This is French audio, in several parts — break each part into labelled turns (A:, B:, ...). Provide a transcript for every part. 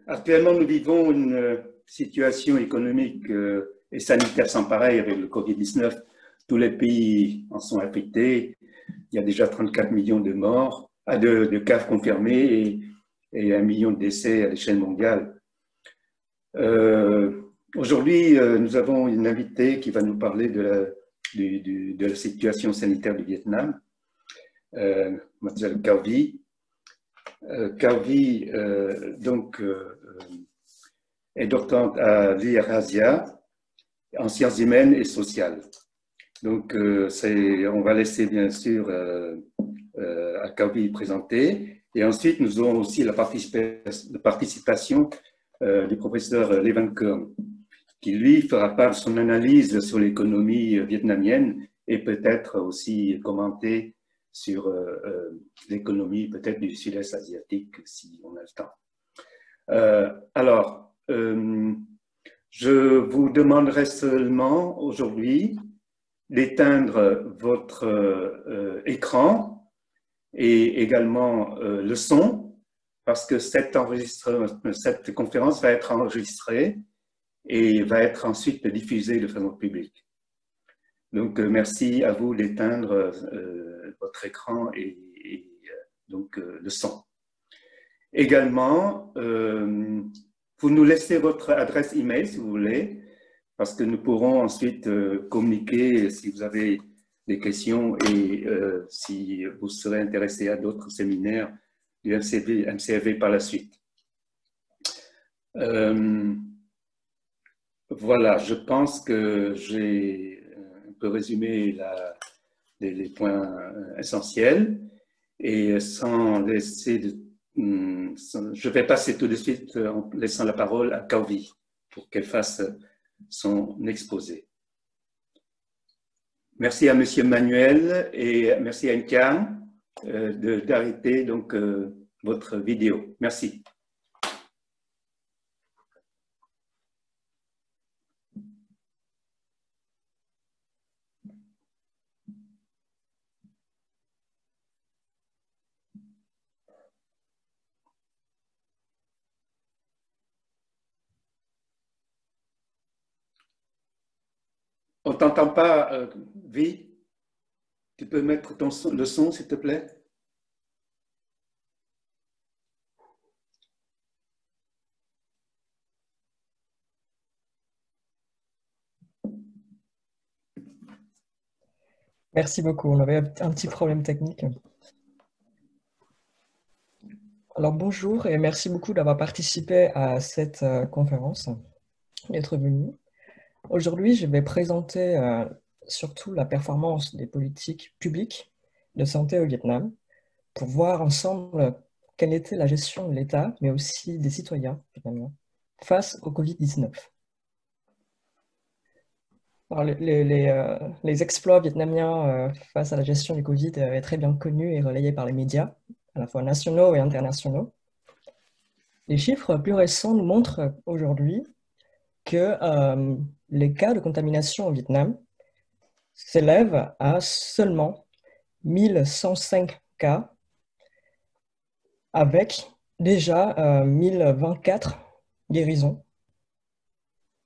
A: Actuellement, nous vivons une situation économique et sanitaire sans pareil avec le Covid-19. Tous les pays en sont affectés. Il y a déjà 34 millions de morts, de cas confirmés et 1 million de décès à l'échelle mondiale. Aujourd'hui, nous avons une invitée qui va nous parler de la situation sanitaire du Vietnam, Mademoiselle Cao Vi. Cao Vi, est doctorante à l'IRASIA en sciences humaines et sociales. Donc, on va laisser bien sûr à Cao Vi présenter. Et ensuite, nous aurons aussi la participation du professeur Le Van Kern, qui lui fera part de son analyse sur l'économie vietnamienne et peut-être aussi commenter sur l'économie peut-être du sud-est asiatique si on a le temps. Je vous demanderai seulement aujourd'hui d'éteindre votre écran et également le son, parce que cette conférence va être enregistrée et va être ensuite diffusée de façon publique. Donc, merci à vous d'éteindre votre écran et le son. Également, vous nous laissez votre adresse email si vous voulez, parce que nous pourrons ensuite communiquer si vous avez des questions et si vous serez intéressé à d'autres séminaires du MCFV par la suite. Voilà, je pense que j'ai un peu résumé les points essentiels et sans laisser je vais passer tout de suite en laissant la parole à Cao Vi pour qu'elle fasse son exposé. Merci à Monsieur Manuel et merci à Nkan d'arrêter donc votre vidéo. Merci. On ne t'entend pas, Vi. Tu peux mettre le son, s'il te plaît?
B: Merci beaucoup. On avait un petit problème technique. Alors bonjour et merci beaucoup d'avoir participé à cette conférence, d'être venu. Aujourd'hui, je vais présenter surtout la performance des politiques publiques de santé au Vietnam pour voir ensemble quelle était la gestion de l'État, mais aussi des citoyens vietnamiens face au Covid-19. Les exploits vietnamiens face à la gestion du Covid est très bien connus et relayés par les médias, à la fois nationaux et internationaux. Les chiffres plus récents nous montrent aujourd'hui que les cas de contamination au Vietnam s'élèvent à seulement 1105 cas, avec déjà 1024 guérisons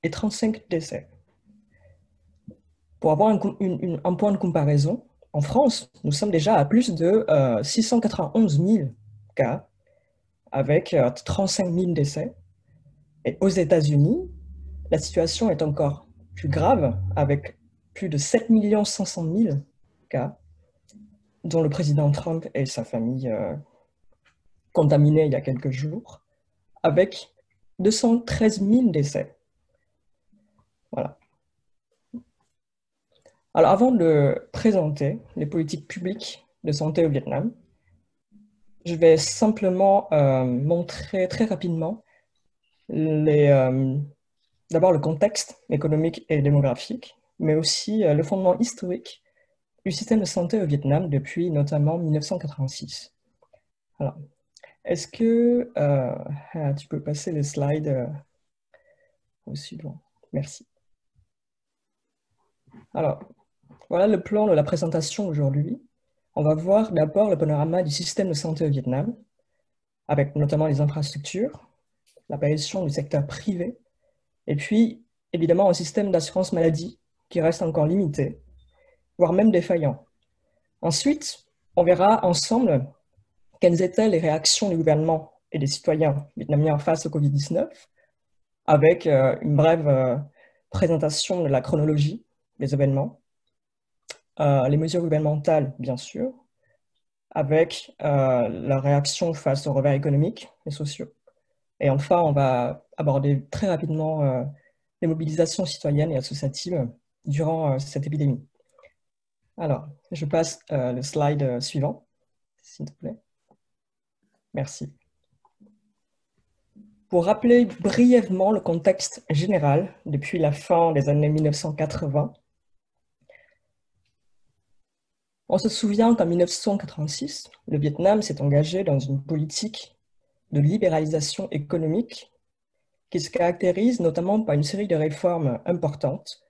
B: et 35 décès. Pour avoir un point de comparaison, en France, nous sommes déjà à plus de 691 000 cas, avec 35 000 décès. Et aux États-Unis, la situation est encore plus grave, avec plus de 7 500 000 cas, dont le président Trump et sa famille contaminés il y a quelques jours, avec 213 000 décès. Voilà. Alors, avant de présenter les politiques publiques de santé au Vietnam, je vais simplement montrer très rapidement d'abord le contexte économique et démographique, mais aussi le fondement historique du système de santé au Vietnam depuis notamment 1986. Alors, est-ce que tu peux passer les slides au suivant? Merci. Alors, voilà le plan de la présentation aujourd'hui. On va voir d'abord le panorama du système de santé au Vietnam, avec notamment les infrastructures, l'apparition du secteur privé, et puis évidemment un système d'assurance maladie qui reste encore limité, voire même défaillant. Ensuite, on verra ensemble quelles étaient les réactions du gouvernement et des citoyens vietnamiens face au Covid-19, avec une brève présentation de la chronologie des événements, les mesures gouvernementales, bien sûr, avec la réaction face aux revers économiques et sociaux. Et enfin, on va aborder très rapidement les mobilisations citoyennes et associatives durant cette épidémie. Alors, je passe le slide suivant, s'il te plaît. Merci. Pour rappeler brièvement le contexte général, depuis la fin des années 1980, on se souvient qu'en 1986, le Vietnam s'est engagé dans une politique de libéralisation économique qui se caractérise notamment par une série de réformes importantes,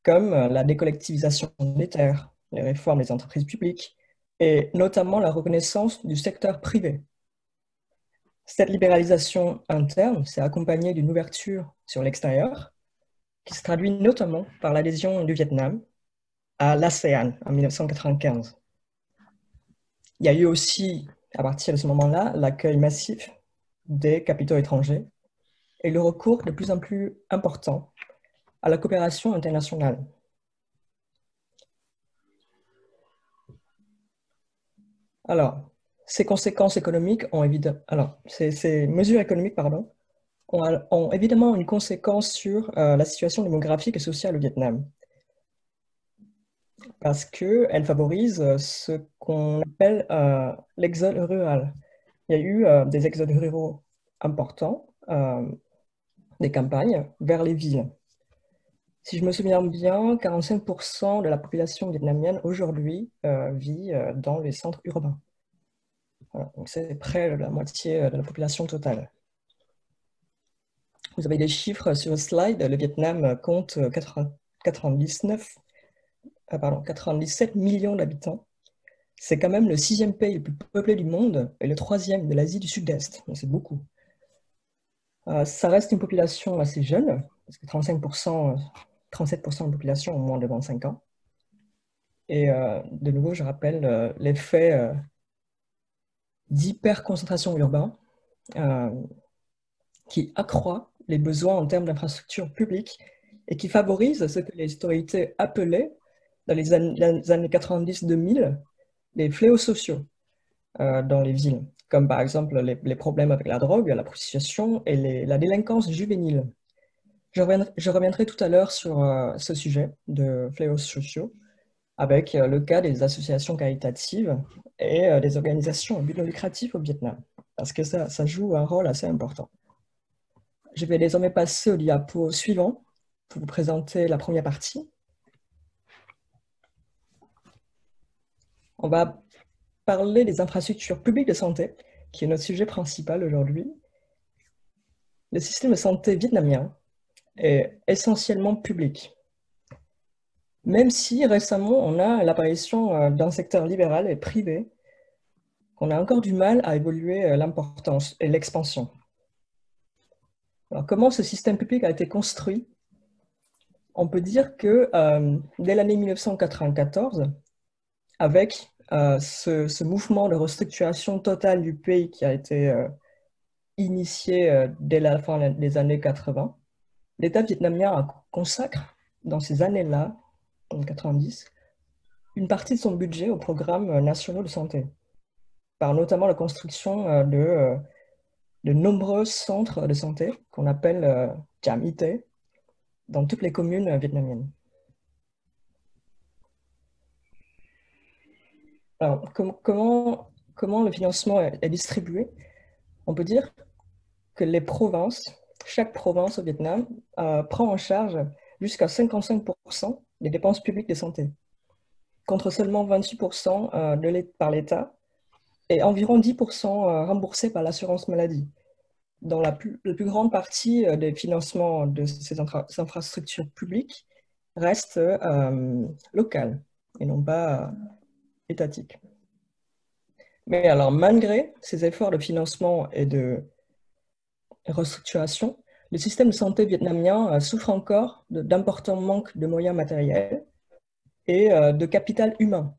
B: comme la décollectivisation des terres, les réformes des entreprises publiques, et notamment la reconnaissance du secteur privé. Cette libéralisation interne s'est accompagnée d'une ouverture sur l'extérieur, qui se traduit notamment par l'adhésion du Vietnam à l'ASEAN en 1995. Il y a eu aussi, à partir de ce moment-là, l'accueil massif des capitaux étrangers et le recours de plus en plus important à la coopération internationale. Alors, ces conséquences économiques ont évidemment, ces mesures économiques, pardon, ont évidemment une conséquence sur la situation démographique et sociale au Vietnam, parce qu'elles favorisent ce qu'on appelle l'exode rural. Il y a eu des exodes ruraux importants, des campagnes, vers les villes. Si je me souviens bien, 45% de la population vietnamienne aujourd'hui vit dans les centres urbains. Voilà, donc c'est près de la moitié de la population totale. Vous avez des chiffres sur le slide. Le Vietnam compte 97 millions d'habitants. C'est quand même le 6e pays le plus peuplé du monde et le 3e de l'Asie du Sud-Est. C'est beaucoup. Ça reste une population assez jeune, parce que 37% de la population ont moins de 25 ans. Et de nouveau, je rappelle l'effet d'hyperconcentration urbaine qui accroît les besoins en termes d'infrastructures publiques et qui favorise ce que les autorités appelaient, dans les années 90-2000, les fléaux sociaux dans les villes, comme par exemple les problèmes avec la drogue, la prostitution et la délinquance juvénile. Je reviendrai tout à l'heure sur ce sujet de fléaux sociaux, avec le cas des associations caritatives et des organisations à but non lucratif au Vietnam, parce que ça joue un rôle assez important. Je vais désormais passer au diapo suivant pour vous présenter la première partie. On va parler des infrastructures publiques de santé, qui est notre sujet principal aujourd'hui. Le système de santé vietnamien est essentiellement public, même si récemment on a l'apparition d'un secteur libéral et privé, on a encore du mal à évaluer l'importance et l'expansion. Alors, comment ce système public a été construit? On peut dire que dès l'année 1994, avec ce mouvement de restructuration totale du pays qui a été initié dès la fin des années 80, l'État vietnamien consacre dans ces années-là, en 90, une partie de son budget aux programmes nationaux de santé, par notamment la construction de nombreux centres de santé qu'on appelle Trạm Y tế dans toutes les communes vietnamiennes. Alors, comment le financement est distribué? On peut dire que chaque province au Vietnam prend en charge jusqu'à 55% des dépenses publiques de santé, contre seulement 28% par l'État et environ 10% remboursés par l'assurance maladie. Dans la plus grande partie des financements de ces infrastructures publiques reste locales et non pas étatiques. Mais alors, malgré ces efforts de financement et de et restructuration, le système de santé vietnamien souffre encore d'importants manques de moyens matériels et de capital humain.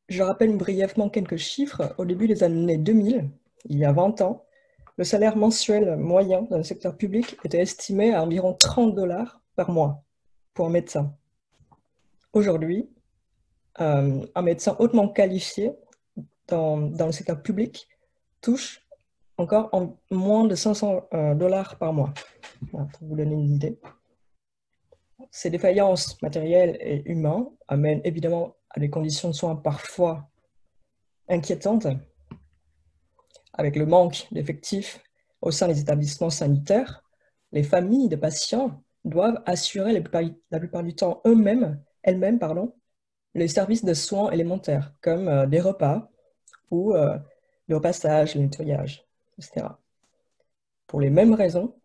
B: Je rappelle brièvement quelques chiffres. Au début des années 2000, il y a 20 ans, le salaire mensuel moyen dans le secteur public était estimé à environ 30 $ par mois pour un médecin. Aujourd'hui, un médecin hautement qualifié dans le secteur public touche encore moins de 500 $ par mois, voilà, pour vous donner une idée. Ces défaillances matérielles et humaines amènent évidemment à des conditions de soins parfois inquiétantes, avec le manque d'effectifs au sein des établissements sanitaires. Les familles de patients doivent assurer la plupart du temps elles-mêmes, les services de soins élémentaires, comme des repas ou le repassage, le nettoyage, etc. Pour les mêmes raisons,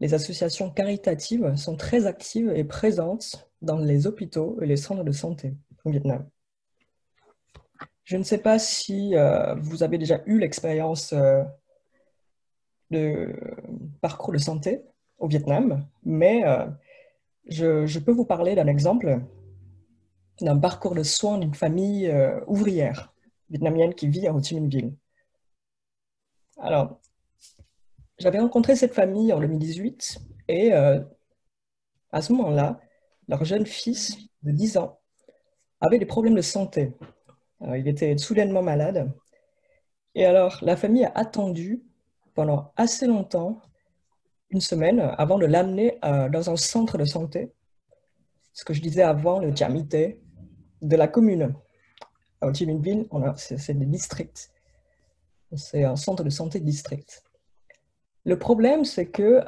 B: les associations caritatives sont très actives et présentes dans les hôpitaux et les centres de santé au Vietnam. Je ne sais pas si vous avez déjà eu l'expérience de parcours de santé au Vietnam, mais je peux vous parler d'un exemple d'un parcours de soins d'une famille ouvrière vietnamienne qui vit à Ho Chi Minh Ville. Alors, j'avais rencontré cette famille en 2018 et à ce moment-là, leur jeune fils de 10 ans avait des problèmes de santé. Il était soudainement malade. Et alors, la famille a attendu pendant assez longtemps, une semaine, avant de l'amener dans un centre de santé. Ce que je disais avant, le Jamité, de la commune. À Ho Chi Minh Ville, c'est des districts. C'est un centre de santé district. Le problème, c'est que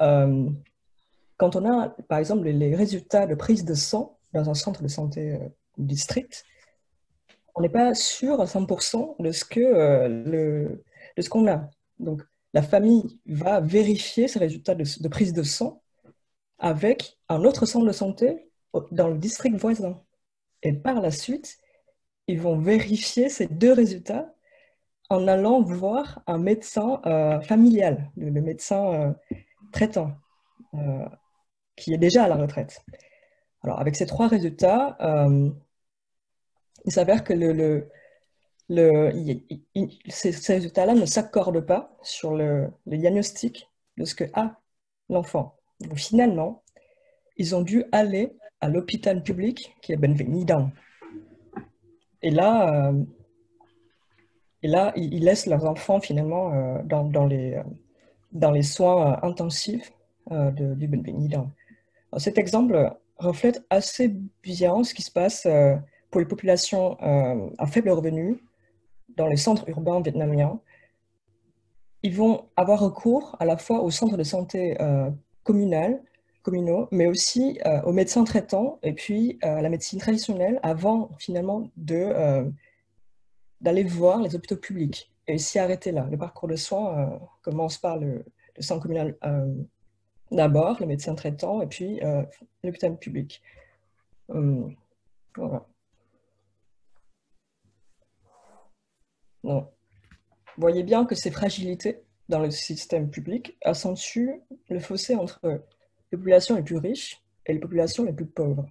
B: quand on a, par exemple, les résultats de prise de sang dans un centre de santé district, on n'est pas sûr à 100% de ce qu'on a. Donc, la famille va vérifier ces résultats de prise de sang avec un autre centre de santé dans le district voisin. Et par la suite, ils vont vérifier ces deux résultats en allant voir un médecin familial, le médecin traitant, qui est déjà à la retraite. Alors, avec ces trois résultats, il s'avère que ces résultats-là ne s'accordent pas sur le diagnostic de ce que a l'enfant. Donc, finalement, ils ont dû aller à l'hôpital public qui est Ben Vie Nhi Dong. Et là, ils laissent leurs enfants finalement dans les soins intensifs du Ben Vie Nhi Dong. Alors, cet exemple reflète assez bien ce qui se passe pour les populations à faible revenu dans les centres urbains vietnamiens. Ils vont avoir recours à la fois aux centres de santé communaux, mais aussi aux médecins traitants et puis à la médecine traditionnelle avant finalement d'aller voir les hôpitaux publics et s'y arrêter là. Le parcours de soins commence par le centre communal d'abord, le médecin traitant et puis l'hôpital public. Voilà. Non. Vous voyez bien que ces fragilités dans le système public accentuent le fossé entre les populations les plus riches et les populations les plus pauvres,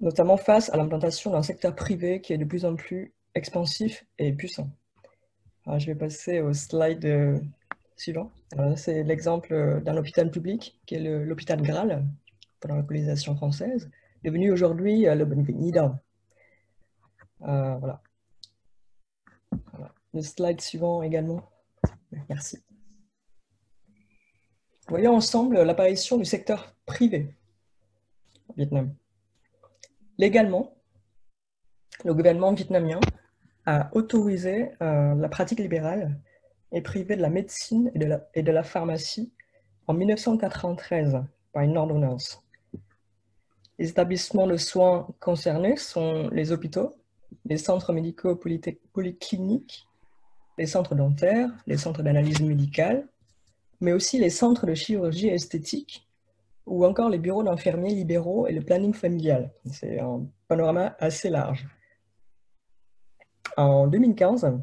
B: notamment face à l'implantation d'un secteur privé qui est de plus en plus expansif et puissant. Alors, je vais passer au slide suivant. C'est l'exemple d'un hôpital public qui est l'hôpital Graal, pendant la colonisation française, devenu aujourd'hui le Ben Vie Nhi Dong. Voilà. Le slide suivant également. Merci. Voyons ensemble l'apparition du secteur privé au Vietnam. Légalement, le gouvernement vietnamien a autorisé la pratique libérale et privée de la médecine et de la pharmacie en 1993 par une ordonnance. Les établissements de soins concernés sont les hôpitaux, les centres médicaux polycliniques, les centres dentaires, les centres d'analyse médicale, mais aussi les centres de chirurgie esthétique ou encore les bureaux d'infirmiers libéraux et le planning familial. C'est un panorama assez large. En 2015,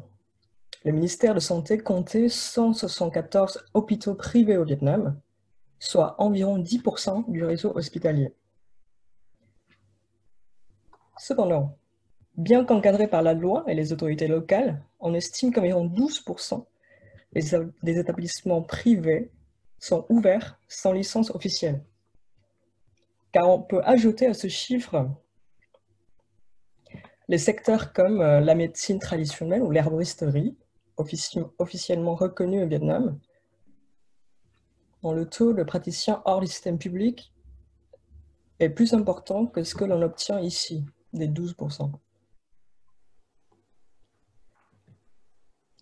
B: le ministère de Santé comptait 174 hôpitaux privés au Vietnam, soit environ 10% du réseau hospitalier. Cependant, bien qu'encadrés par la loi et les autorités locales, on estime qu'environ 12% des établissements privés sont ouverts sans licence officielle. Car on peut ajouter à ce chiffre les secteurs comme la médecine traditionnelle ou l'herboristerie, officiellement reconnus au Vietnam, dont le taux de praticiens hors du système public est plus important que ce que l'on obtient ici, des 12%.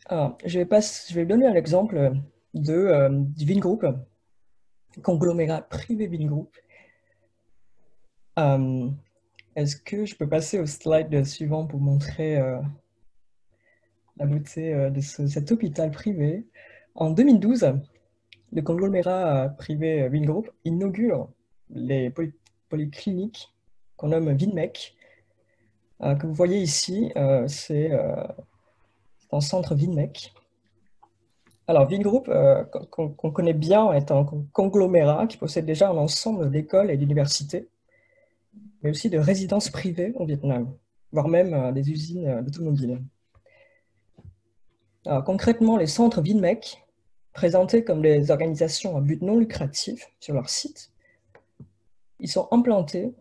B: Alors, je vais donner un exemple du Vingroup, conglomérat privé Vingroup. Est-ce que je peux passer au slide suivant pour montrer la beauté de cet hôpital privé? En 2012, le conglomérat privé Vingroup inaugure les polycliniques qu'on nomme Vinmec, que vous voyez ici, c'est un centre Vinmec. Alors, Vingroup, qu'on connaît bien, est un conglomérat qui possède déjà un ensemble d'écoles et d'universités, mais aussi de résidences privées au Vietnam, voire même des usines d'automobiles. Alors, concrètement, les centres Vinmec, présentés comme des organisations à but non lucratif sur leur site, ils sont implantés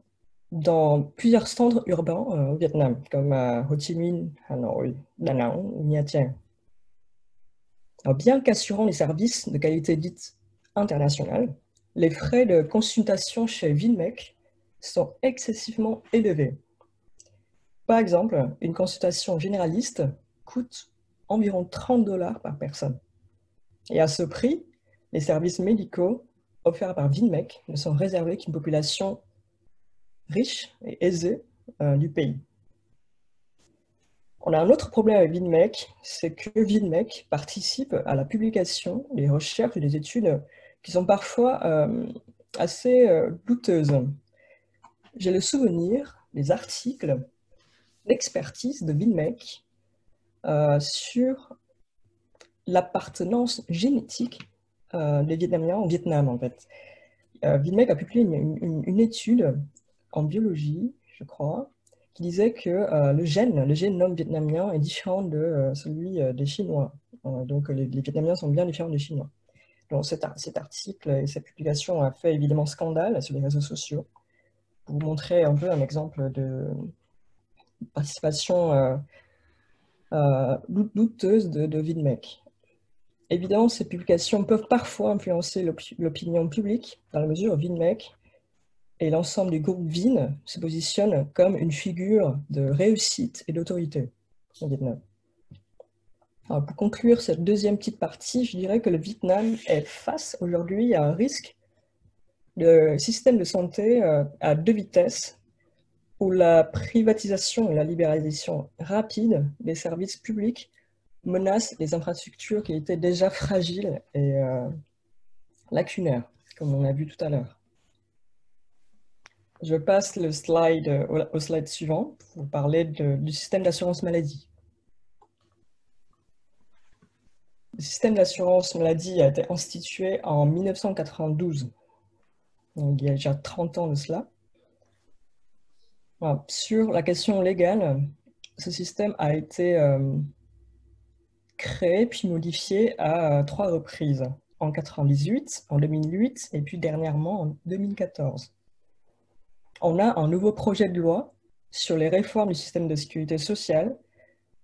B: dans plusieurs centres urbains au Vietnam, comme Ho Chi Minh, Hanoi, Da Nang ou Nha Trang. Alors, bien qu'assurant les services de qualité dite internationale, les frais de consultation chez Vinmec sont excessivement élevés. Par exemple, une consultation généraliste coûte environ 30 $ par personne. Et à ce prix, les services médicaux offerts par Vinmec ne sont réservés qu'une population riche et aisée du pays. On a un autre problème avec Vinmec, c'est que Vinmec participe à la publication des recherches et des études qui sont parfois assez douteuses. J'ai le souvenir des articles d'expertise de Vinmec sur l'appartenance génétique des Vietnamiens au Vietnam, en fait. Vinmec a publié une étude en biologie, je crois, qui disait que le génome vietnamien est différent de celui des Chinois. Donc les Vietnamiens sont bien différents des Chinois. Donc cet article et cette publication a fait évidemment scandale sur les réseaux sociaux. Pour vous montrer un peu un exemple de participation douteuse de Vinmec. Évidemment, ces publications peuvent parfois influencer l'opinion publique, dans la mesure où Vinmec et l'ensemble du groupe Vin se positionnent comme une figure de réussite et d'autorité au Vietnam. Alors, pour conclure cette deuxième petite partie, je dirais que le Vietnam est face aujourd'hui à un risque de système de santé à deux vitesses, où la privatisation et la libéralisation rapide des services publics menacent les infrastructures qui étaient déjà fragiles et lacunaires, comme on a vu tout à l'heure. Je passe au slide suivant pour parler du système d'assurance maladie. Le système d'assurance maladie a été institué en 1992, donc il y a déjà 30 ans de cela. Voilà. Sur la question légale, ce système a été créé puis modifié à 3 reprises, en 1998, en 2008 et puis dernièrement en 2014. On a un nouveau projet de loi sur les réformes du système de sécurité sociale,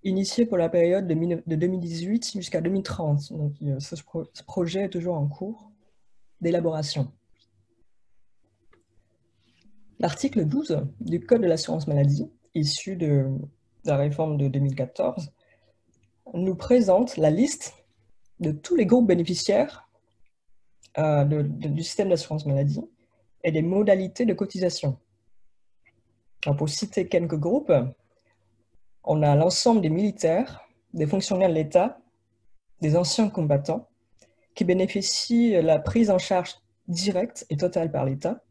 B: initié pour la période de 2018 jusqu'à 2030. Donc, ce projet est toujours en cours d'élaboration. L'article 12 du Code de l'assurance maladie, issu de la réforme de 2014, nous présente la liste de tous les groupes bénéficiaires du système d'assurance maladie et des modalités de cotisation. Alors, pour citer quelques groupes, on a l'ensemble des militaires, des fonctionnaires de l'État, des anciens combattants, qui bénéficient de la prise en charge directe et totale par l'État,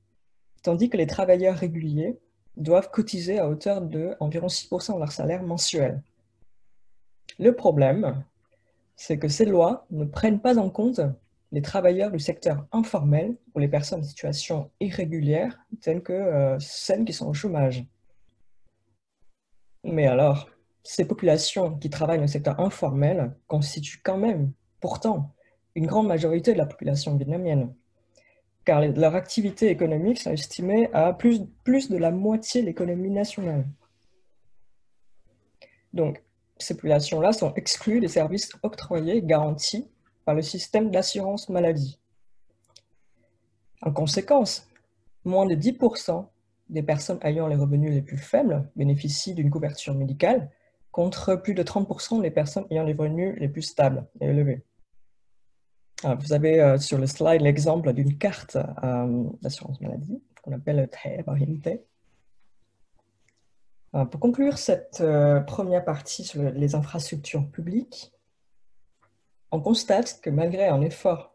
B: tandis que les travailleurs réguliers doivent cotiser à hauteur d'environ 6% de leur salaire mensuel. Le problème, c'est que ces lois ne prennent pas en compte les travailleurs du secteur informel ou les personnes en situation irrégulière, telles que celles qui sont au chômage. Mais alors, ces populations qui travaillent dans le secteur informel constituent quand même, pourtant, une grande majorité de la population vietnamienne, car leur activité économique sont estimées à plus de la moitié de l'économie nationale. Donc, ces populations-là sont exclues des services octroyés et garantis par le système d'assurance maladie. En conséquence, moins de 10% des personnes ayant les revenus les plus faibles bénéficient d'une couverture médicale, contre plus de 30% des personnes ayant les revenus les plus stables et élevés. Alors, vous avez sur le slide l'exemple d'une carte d'assurance maladie qu'on appelle Thẻ Bảo hiểm y tế. Pour conclure cette première partie sur les infrastructures publiques, on constate que malgré un effort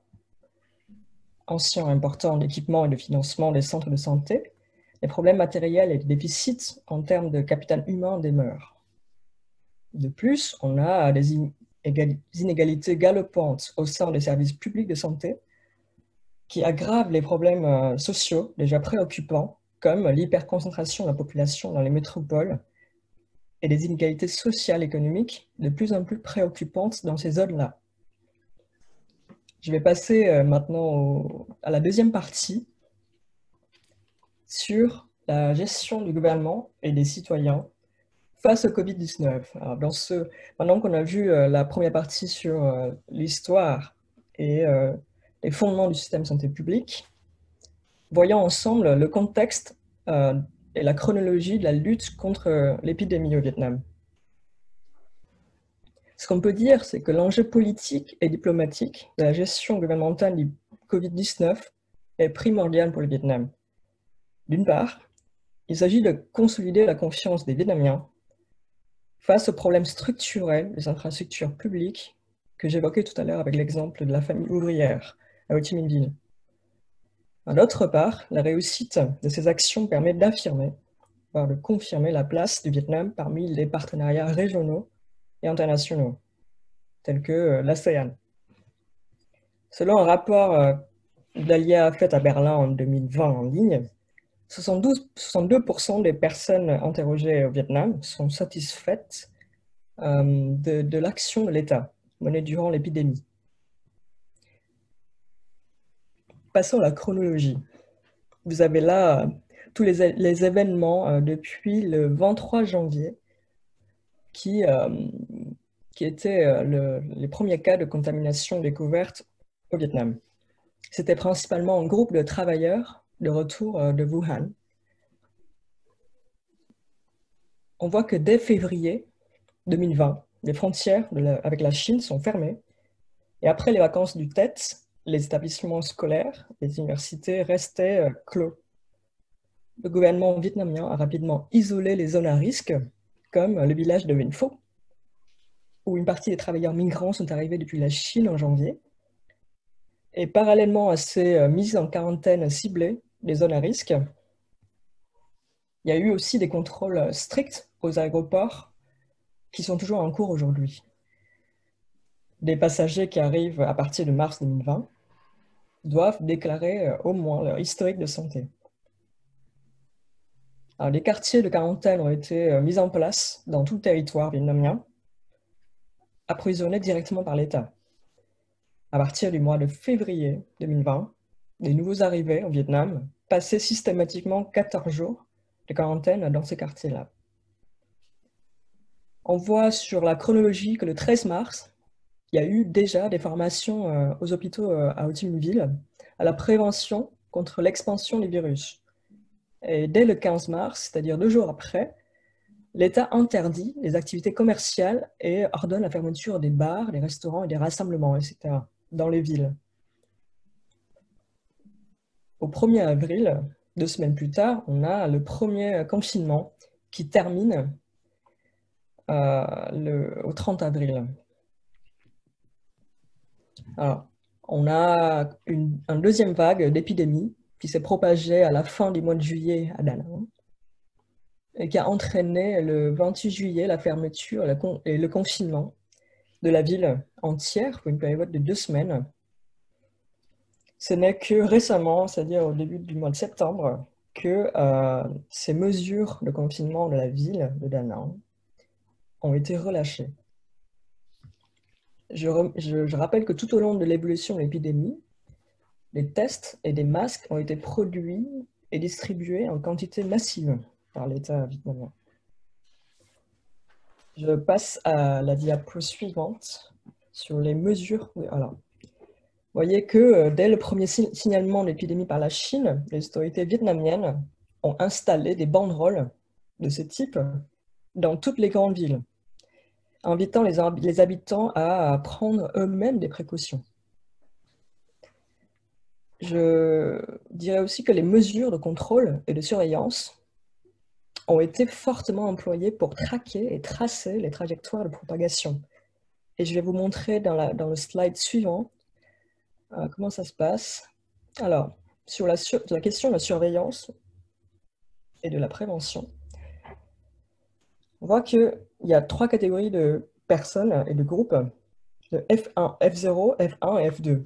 B: ancien et important d'équipement et de financement des centres de santé, les problèmes matériels et les déficits en termes de capital humain demeurent. De plus, on a des inégalités galopantes au sein des services publics de santé qui aggravent les problèmes sociaux déjà préoccupants, comme l'hyperconcentration de la population dans les métropoles et des inégalités sociales et économiques de plus en plus préoccupantes dans ces zones-là. Je vais passer maintenant à la deuxième partie sur la gestion du gouvernement et des citoyens face au Covid-19. Alors maintenant qu'on a vu la première partie sur l'histoire et les fondements du système de santé publique, voyons ensemble le contexte et la chronologie de la lutte contre l'épidémie au Vietnam. Ce qu'on peut dire, c'est que l'enjeu politique et diplomatique de la gestion gouvernementale du Covid-19 est primordial pour le Vietnam. D'une part, il s'agit de consolider la confiance des Vietnamiens face aux problèmes structurels des infrastructures publiques que j'évoquais tout à l'heure avec l'exemple de la famille ouvrière à Ho Chi Minh Ville. D'autre part, la réussite de ces actions permet d'affirmer, voire de confirmer la place du Vietnam parmi les partenariats régionaux et internationaux, tels que l'ASEAN. Selon un rapport de l'ALIA fait à Berlin en 2020 en ligne, 62% des personnes interrogées au Vietnam sont satisfaites de l'action de l'État menée durant l'épidémie. Passons à la chronologie. Vous avez là tous les événements depuis le 23 janvier qui étaient les premiers cas de contamination découvertes au Vietnam. C'était principalement un groupe de travailleurs de retour de Wuhan. On voit que dès février 2020, les frontières avec la Chine sont fermées et après les vacances du Tet, les établissements scolaires, les universités restaient clos. Le gouvernement vietnamien a rapidement isolé les zones à risque, comme le village de Vinh Phu, où une partie des travailleurs migrants sont arrivés depuis la Chine en janvier. Et parallèlement à ces mises en quarantaine ciblées des zones à risque, il y a eu aussi des contrôles stricts aux aéroports qui sont toujours en cours aujourd'hui. Des passagers qui arrivent à partir de mars 2020 doivent déclarer au moins leur historique de santé. Alors, des quartiers de quarantaine ont été mis en place dans tout le territoire vietnamien, approvisionnés directement par l'État. À partir du mois de février 2020, les nouveaux arrivés au Vietnam passaient systématiquement 14 jours de quarantaine dans ces quartiers-là. On voit sur la chronologie que le 13 mars, il y a eu déjà des formations aux hôpitaux à Ho Chi Minh Ville à la prévention contre l'expansion des virus. Et dès le 15 mars, c'est-à-dire 2 jours après, l'État interdit les activités commerciales et ordonne la fermeture des bars, des restaurants et des rassemblements, etc., dans les villes. Au 1er avril, 2 semaines plus tard, on a le premier confinement qui termine au 30 avril. Alors, on a une deuxième vague d'épidémie qui s'est propagée à la fin du mois de juillet à Da Nang et qui a entraîné le 28 juillet la fermeture et le confinement de la ville entière pour une période de 2 semaines. Ce n'est que récemment, c'est-à-dire au début du mois de septembre, que ces mesures de confinement de la ville de Da Nang ont été relâchées. Je rappelle que tout au long de l'évolution de l'épidémie, des tests et des masques ont été produits et distribués en quantité massive par l'État vietnamien. Je passe à la diapo suivante sur les mesures. Alors, vous voyez que dès le premier signalement de l'épidémie par la Chine, les autorités vietnamiennes ont installé des banderoles de ce type dans toutes les grandes villes, invitant les habitants à prendre eux-mêmes des précautions. Je dirais aussi que les mesures de contrôle et de surveillance ont été fortement employées pour traquer et tracer les trajectoires de propagation. Et je vais vous montrer dans le slide suivant comment ça se passe. Alors, sur la question de la surveillance et de la prévention, on voit qu'il y a 3 catégories de personnes et de groupes, de F1, F0, F1 et F2.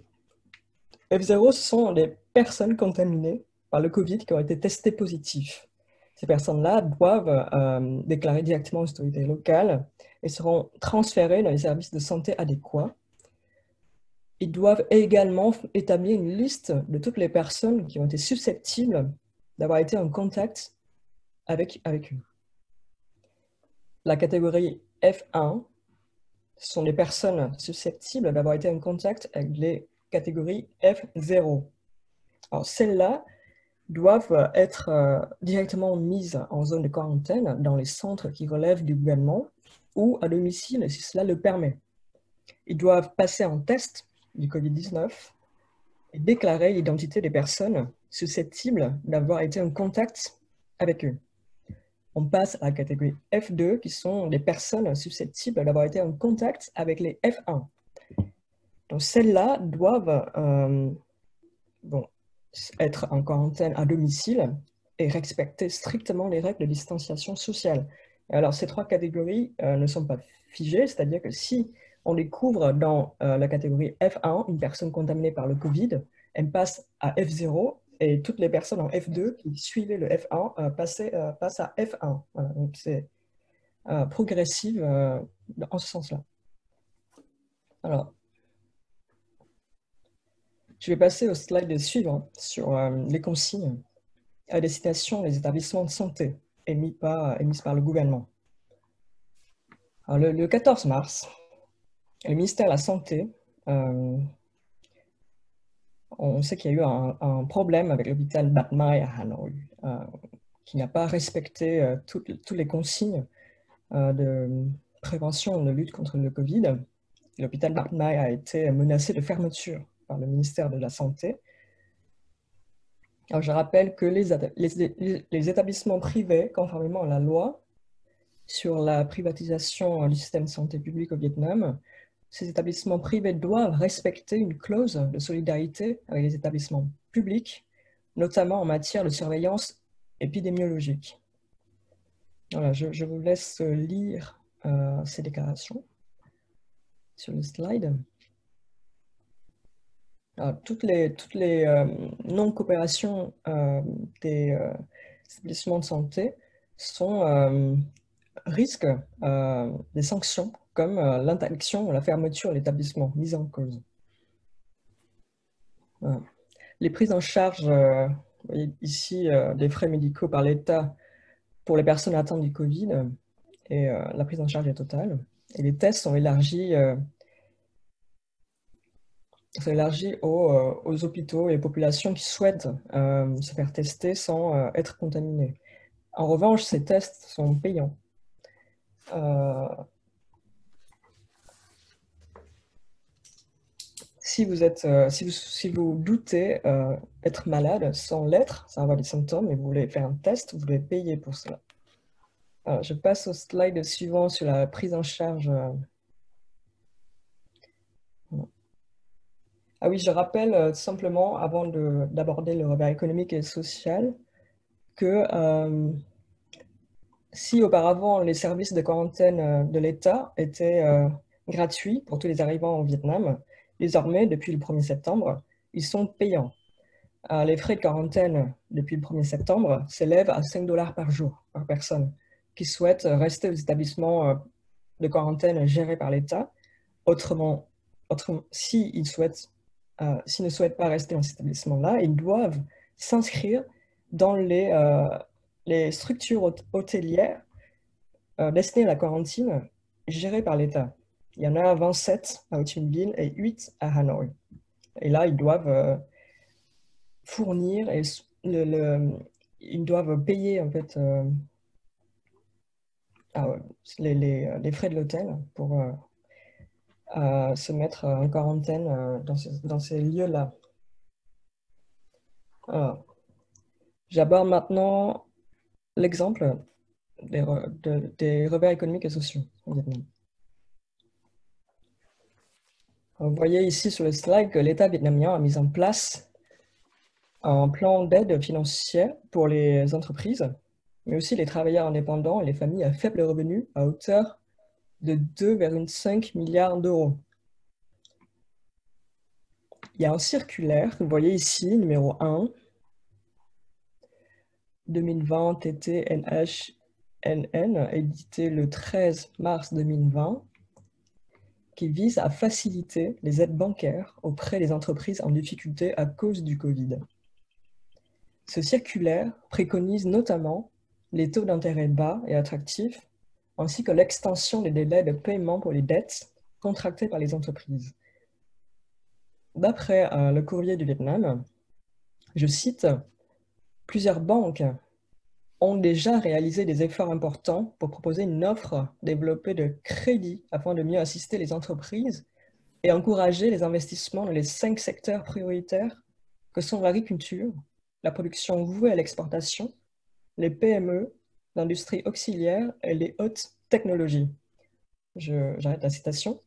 B: F0, ce sont les personnes contaminées par le Covid qui ont été testées positives. Ces personnes-là doivent déclarer directement aux autorités locales et seront transférées dans les services de santé adéquats. Ils doivent également établir une liste de toutes les personnes qui ont été susceptibles d'avoir été en contact avec eux. La catégorie F1 sont les personnes susceptibles d'avoir été en contact avec les catégories F0. Alors, celles-là doivent être directement mises en zone de quarantaine dans les centres qui relèvent du gouvernement ou à domicile si cela le permet. Ils doivent passer un test du Covid-19 et déclarer l'identité des personnes susceptibles d'avoir été en contact avec eux. On passe à la catégorie F2, qui sont les personnes susceptibles d'avoir été en contact avec les F1. Donc, celles-là doivent être en quarantaine à domicile et respecter strictement les règles de distanciation sociale. Et alors, ces 3 catégories ne sont pas figées, c'est-à-dire que si on découvre dans la catégorie F1 une personne contaminée par le Covid, elle passe à F0 et toutes les personnes en F2 qui suivaient le F1 passent à F1. Voilà, donc c'est progressif en ce sens-là. Alors, je vais passer au slide suivant sur les consignes à destination des établissements de santé émises par le gouvernement. Alors, le 14 mars, le ministère de la Santé, on sait qu'il y a eu un problème avec l'hôpital Bach Mai à Hanoï, qui n'a pas respecté toutes les consignes de prévention de lutte contre le Covid. L'hôpital Bach Mai a été menacé de fermeture par le ministère de la Santé. Alors, je rappelle que les établissements privés, conformément à la loi sur la privatisation du système de santé publique au Vietnam, ces établissements privés doivent respecter une clause de solidarité avec les établissements publics, notamment en matière de surveillance épidémiologique. Voilà, je vous laisse lire ces déclarations sur le slide. Alors, toutes les non-coopérations des établissements de santé risquent des sanctions comme l'interdiction ou la fermeture de l'établissement mis en cause. Voilà. Les prises en charge, vous voyez ici, des frais médicaux par l'État pour les personnes atteintes du Covid, et la prise en charge est totale. Et les tests sont élargis aux hôpitaux et aux populations qui souhaitent se faire tester sans être contaminés. En revanche, ces tests sont payants. Si vous doutez être malade sans l'être, sans avoir des symptômes, et vous voulez faire un test, vous devez payer pour cela. Alors, je passe au slide suivant sur la prise en charge. Ah oui, je rappelle simplement, avant d'aborder le revers économique et social, que si auparavant les services de quarantaine de l'État étaient gratuits pour tous les arrivants au Vietnam. Désormais, depuis le 1er septembre, ils sont payants. Les frais de quarantaine depuis le 1er septembre s'élèvent à 5 $ par jour, par personne, qui souhaite rester aux établissements de quarantaine gérés par l'État. Autrement, s'ils ne souhaitent pas rester dans cet établissement-là, ils doivent s'inscrire dans les structures hôtelières destinées à la quarantaine gérées par l'État. Il y en a 27 à Ho Chi Minh Ville et 8 à Hanoï. Et là, ils doivent fournir et ils doivent payer en fait les frais de l'hôtel pour se mettre en quarantaine dans ces lieux-là. J'aborde maintenant l'exemple des revers économiques et sociaux au Vietnam. Vous voyez ici sur le slide que l'État vietnamien a mis en place un plan d'aide financière pour les entreprises, mais aussi les travailleurs indépendants et les familles à faible revenu à hauteur de 2,5 milliards d'euros. Il y a un circulaire que vous voyez ici, numéro 1, 2020 TT NHNN, édité le 13 mars 2020, qui vise à faciliter les aides bancaires auprès des entreprises en difficulté à cause du Covid. Ce circulaire préconise notamment les taux d'intérêt bas et attractifs, ainsi que l'extension des délais de paiement pour les dettes contractées par les entreprises. D'après le Courrier du Vietnam, je cite, « Plusieurs banques ont déjà réalisé des efforts importants pour proposer une offre développée de crédit afin de mieux assister les entreprises et encourager les investissements dans les 5 secteurs prioritaires que sont l'agriculture, la production vouée à l'exportation, les PME, l'industrie auxiliaire et les hautes technologies. » J'arrête la citation.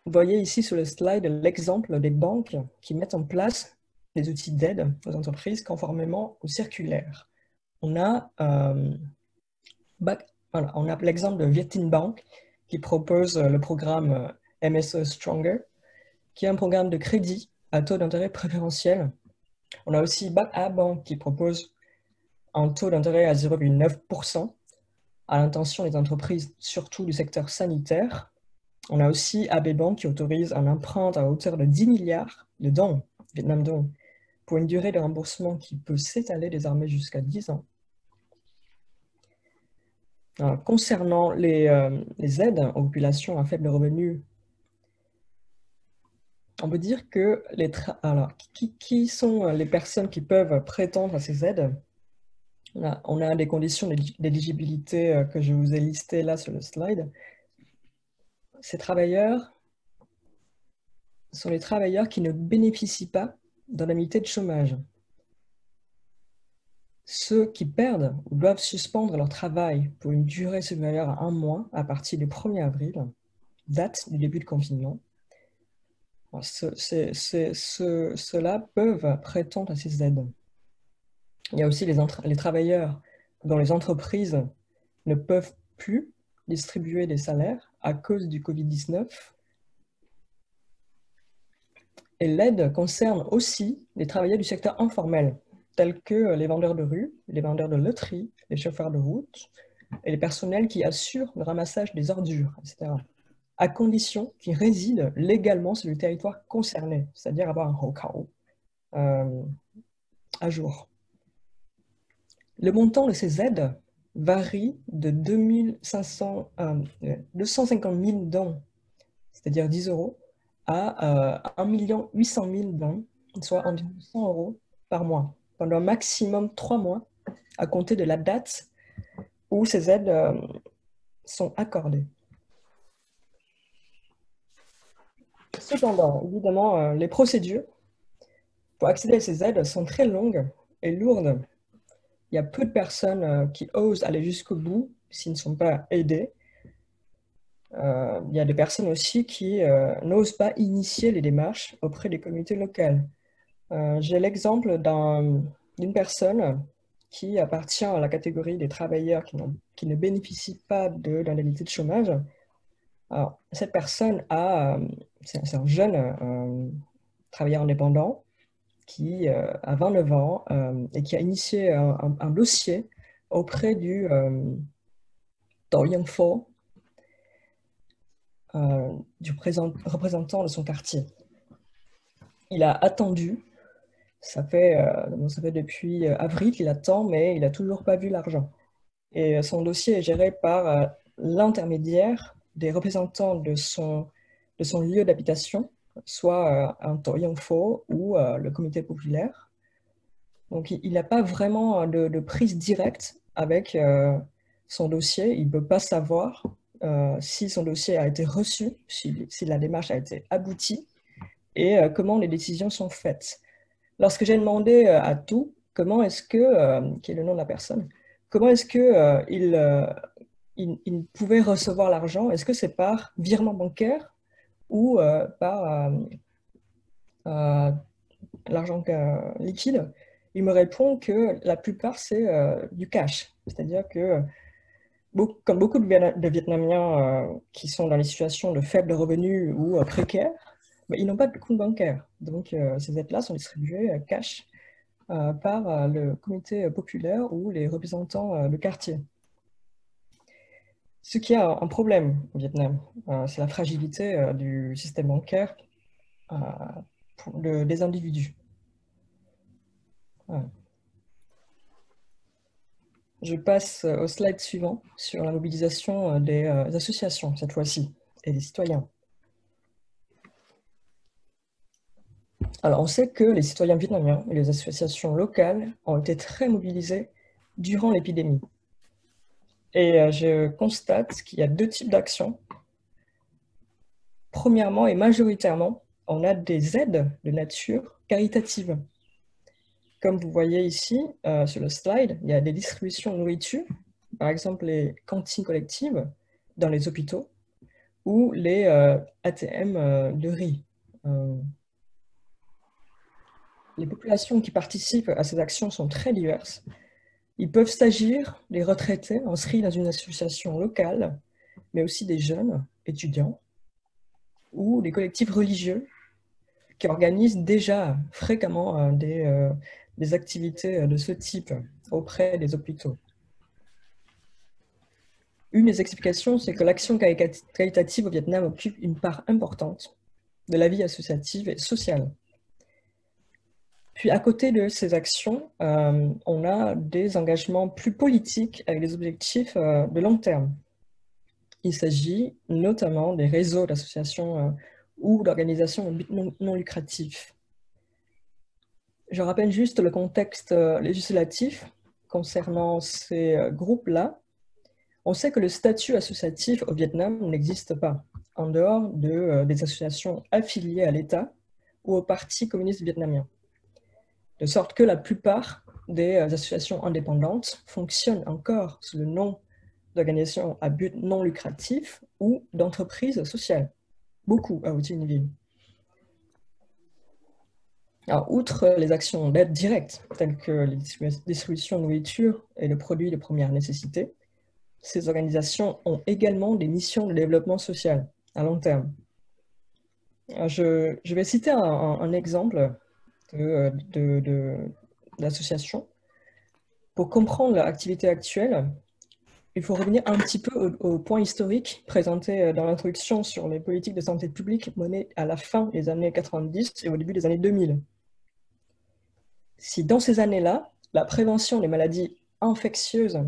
B: Vous voyez ici sur le slide l'exemple des banques qui mettent en place des outils d'aide aux entreprises conformément au circulaire. On a l'exemple de Vietinbank qui propose le programme MSE Stronger, qui est un programme de crédit à taux d'intérêt préférentiel. On a aussi Bac A Bank qui propose un taux d'intérêt à 0,9% à l'intention des entreprises, surtout du secteur sanitaire. On a aussi AB Bank qui autorise un emprunt à hauteur de 10 milliards de dong, Vietnam dong, pour une durée de remboursement qui peut s'étaler désormais jusqu'à 10 ans. Alors, concernant les aides aux populations à faible revenu, on peut dire que qui sont les personnes qui peuvent prétendre à ces aides? On a des conditions d'éligibilité que je vous ai listées là sur le slide. Ces travailleurs sont les travailleurs qui ne bénéficient pas d'indemnité de chômage. Ceux qui perdent ou doivent suspendre leur travail pour une durée supérieure à 1 mois à partir du 1er avril, date du début du confinement, ceux-là peuvent prétendre à ces aides. Il y a aussi les travailleurs dont les entreprises ne peuvent plus distribuer des salaires à cause du Covid-19. Et l'aide concerne aussi les travailleurs du secteur informel, tels que les vendeurs de rue, les vendeurs de loterie, les chauffeurs de route et les personnels qui assurent le ramassage des ordures, etc., à condition qu'ils résident légalement sur le territoire concerné, c'est-à-dire avoir un Ho Khẩu à jour. Le montant de ces aides varie de 250 000 dong, c'est-à-dire 10 euros, à 1 800 000 dong, soit environ 100 euros par mois, pendant un maximum 3 mois, à compter de la date où ces aides sont accordées. Cependant, évidemment, les procédures pour accéder à ces aides sont très longues et lourdes. Il y a peu de personnes qui osent aller jusqu'au bout s'ils ne sont pas aidés. Il y a des personnes aussi qui n'osent pas initier les démarches auprès des communautés locales. J'ai l'exemple d'une personne qui appartient à la catégorie des travailleurs qui ne bénéficient pas d'indemnité de chômage. Alors, cette personne c'est un jeune travailleur indépendant qui a 29 ans et qui a initié un dossier auprès du Tổ Dân Phố, du représentant de son quartier. Il a attendu, ça fait depuis avril qu'il attend, mais il n'a toujours pas vu l'argent. Et son dossier est géré par l'intermédiaire des représentants de son lieu d'habitation, soit un Tổ Dân Phố ou le comité populaire. Donc il n'a pas vraiment de prise directe avec son dossier. Il ne peut pas savoir si son dossier a été reçu, si la démarche a été aboutie et comment les décisions sont faites. Lorsque j'ai demandé à tout, comment est-ce que, qui est le nom de la personne, comment est-ce que il pouvait recevoir l'argent? Est-ce que c'est par virement bancaire ou par l'argent liquide? Il me répond que la plupart, c'est du cash. C'est-à-dire que, comme beaucoup de Vietnamiens qui sont dans les situations de faible revenu ou précaires, mais ils n'ont pas de compte bancaire. Donc, ces aides-là sont distribuées cash par le comité populaire ou les représentants de quartier. Ce qui a un problème au Vietnam, c'est la fragilité du système bancaire des individus. Voilà. Je passe au slide suivant sur la mobilisation des associations, cette fois-ci, et des citoyens. Alors, on sait que les citoyens vietnamiens et les associations locales ont été très mobilisés durant l'épidémie. Et je constate qu'il y a deux types d'actions. Premièrement et majoritairement, on a des aides de nature caritative. Comme vous voyez ici sur le slide, il y a des distributions de nourriture, par exemple les cantines collectives dans les hôpitaux ou les ATM de riz. Les populations qui participent à ces actions sont très diverses. Ils peuvent s'agir des retraités inscrits dans une association locale, mais aussi des jeunes étudiants ou des collectifs religieux qui organisent déjà fréquemment des activités de ce type auprès des hôpitaux. Une des explications, c'est que l'action caritative au Vietnam occupe une part importante de la vie associative et sociale. Puis à côté de ces actions, on a des engagements plus politiques avec des objectifs de long terme. Il s'agit notamment des réseaux d'associations ou d'organisations non lucratifs. Je rappelle juste le contexte législatif concernant ces groupes-là. On sait que le statut associatif au Vietnam n'existe pas, en dehors des associations affiliées à l'État ou au Parti communiste vietnamien. De sorte que la plupart des associations indépendantes fonctionnent encore sous le nom d'organisations à but non lucratif ou d'entreprises sociales. Beaucoup à Ho Chi Minh Ville. Alors, outre les actions d'aide directe, telles que les distributions de nourriture et de produits de première nécessité, ces organisations ont également des missions de développement social à long terme. Alors, je vais citer un exemple d'association. Pour comprendre leur activité actuelle, il faut revenir un petit peu au point historique présenté dans l'introduction sur les politiques de santé publique menées à la fin des années 90 et au début des années 2000. Si dans ces années-là, la prévention des maladies infectieuses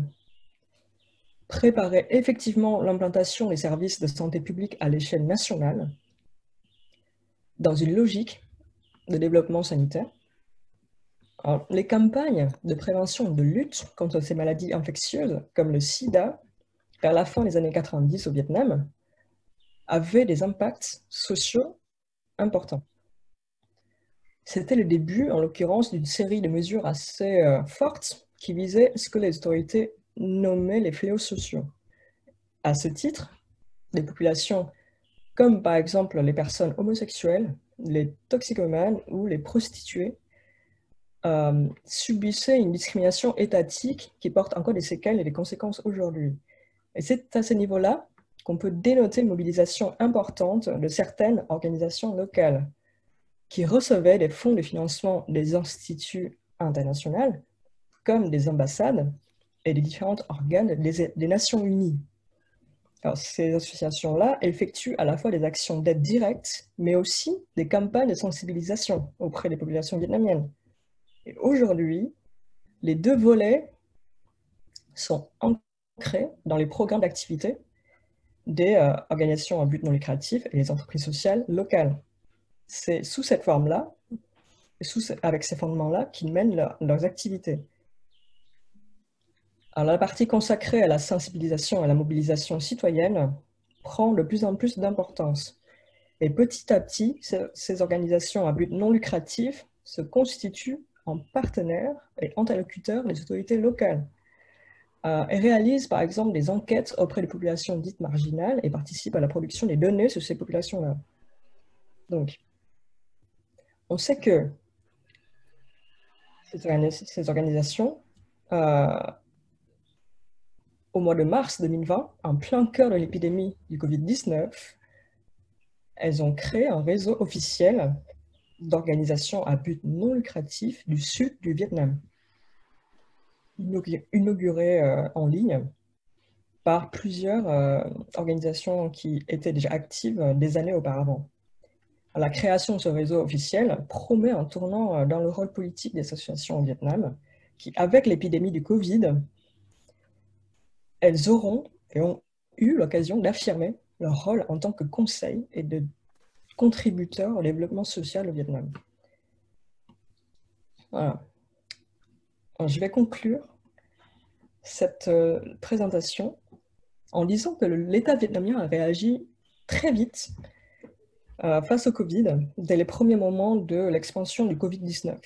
B: préparait effectivement l'implantation des services de santé publique à l'échelle nationale, dans une logique de développement sanitaire, alors, les campagnes de prévention et de lutte contre ces maladies infectieuses, comme le sida, vers la fin des années 90 au Vietnam, avaient des impacts sociaux importants. C'était le début, en l'occurrence, d'une série de mesures assez fortes qui visaient ce que les autorités nommaient les fléaux sociaux. À ce titre, des populations comme par exemple les personnes homosexuelles, les toxicomanes ou les prostituées subissaient une discrimination étatique qui porte encore des séquelles et des conséquences aujourd'hui. Et c'est à ce niveau-là qu'on peut dénoter une mobilisation importante de certaines organisations locales qui recevaient des fonds de financement des instituts internationaux, comme des ambassades et des différents organes des Nations Unies. Alors, ces associations-là effectuent à la fois des actions d'aide directe, mais aussi des campagnes de sensibilisation auprès des populations vietnamiennes. Et aujourd'hui, les deux volets sont ancrés dans les programmes d'activité des organisations à but non lucratif et des entreprises sociales locales. C'est sous cette forme-là, avec ces fondements-là, qu'ils mènent leurs activités. Alors, la partie consacrée à la sensibilisation et à la mobilisation citoyenne prend de plus en plus d'importance. Et petit à petit, ces organisations à but non lucratif se constituent en partenaires et interlocuteurs des autorités locales. Elles réalisent par exemple des enquêtes auprès des populations dites marginales et participent à la production des données sur ces populations-là. Donc, on sait que ces organisations, au mois de mars 2020, en plein cœur de l'épidémie du Covid-19, elles ont créé un réseau officiel d'organisations à but non lucratif du sud du Vietnam, inauguré en ligne par plusieurs organisations qui étaient déjà actives des années auparavant. La création de ce réseau officiel promet un tournant dans le rôle politique des associations au Vietnam, qui, avec l'épidémie du Covid, elles auront et ont eu l'occasion d'affirmer leur rôle en tant que conseil et de contributeurs au développement social au Vietnam. Voilà. Alors, je vais conclure cette présentation en disant que l'État vietnamien a réagi très vite face au Covid, dès les premiers moments de l'expansion du Covid-19.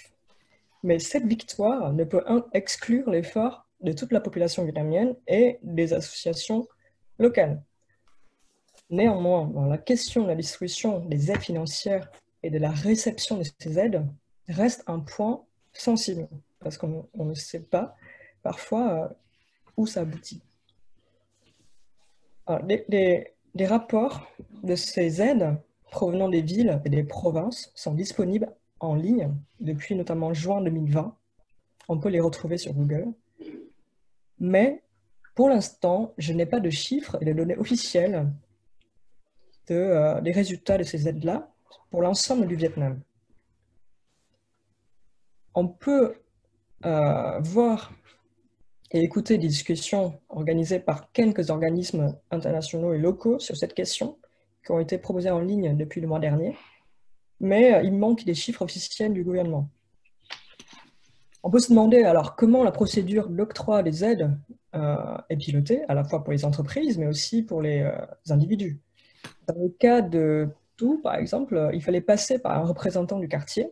B: Mais cette victoire ne peut exclure l'effort de toute la population vietnamienne et des associations locales. Néanmoins, la question de la distribution des aides financières et de la réception de ces aides reste un point sensible, parce qu'on ne sait pas parfois où ça aboutit. Alors, des rapports de ces aides provenant des villes et des provinces sont disponibles en ligne depuis notamment juin 2020. On peut les retrouver sur Google. Mais pour l'instant, je n'ai pas de chiffres et de données officielles des résultats de ces aides-là pour l'ensemble du Vietnam. On peut voir et écouter des discussions organisées par quelques organismes internationaux et locaux sur cette question, qui ont été proposées en ligne depuis le mois dernier, mais il manque des chiffres officiels du gouvernement. On peut se demander alors comment la procédure d'octroi des aides est pilotée, à la fois pour les entreprises, mais aussi pour les individus. Dans le cas de Tout, par exemple, il fallait passer par un représentant du quartier,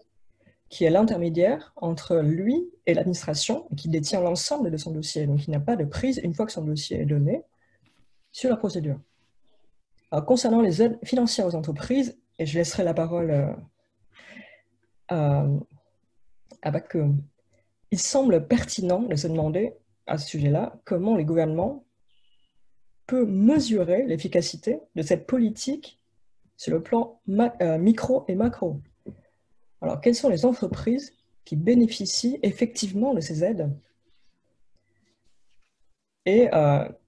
B: qui est l'intermédiaire entre lui et l'administration, qui détient l'ensemble de son dossier. Donc, il n'y a pas de prise une fois que son dossier est donné sur la procédure. Alors, concernant les aides financières aux entreprises, et je laisserai la parole à Bakum, il semble pertinent de se demander à ce sujet-là comment les gouvernements peuvent mesurer l'efficacité de cette politique sur le plan micro et macro. Alors, quelles sont les entreprises qui bénéficient effectivement de ces aides? Et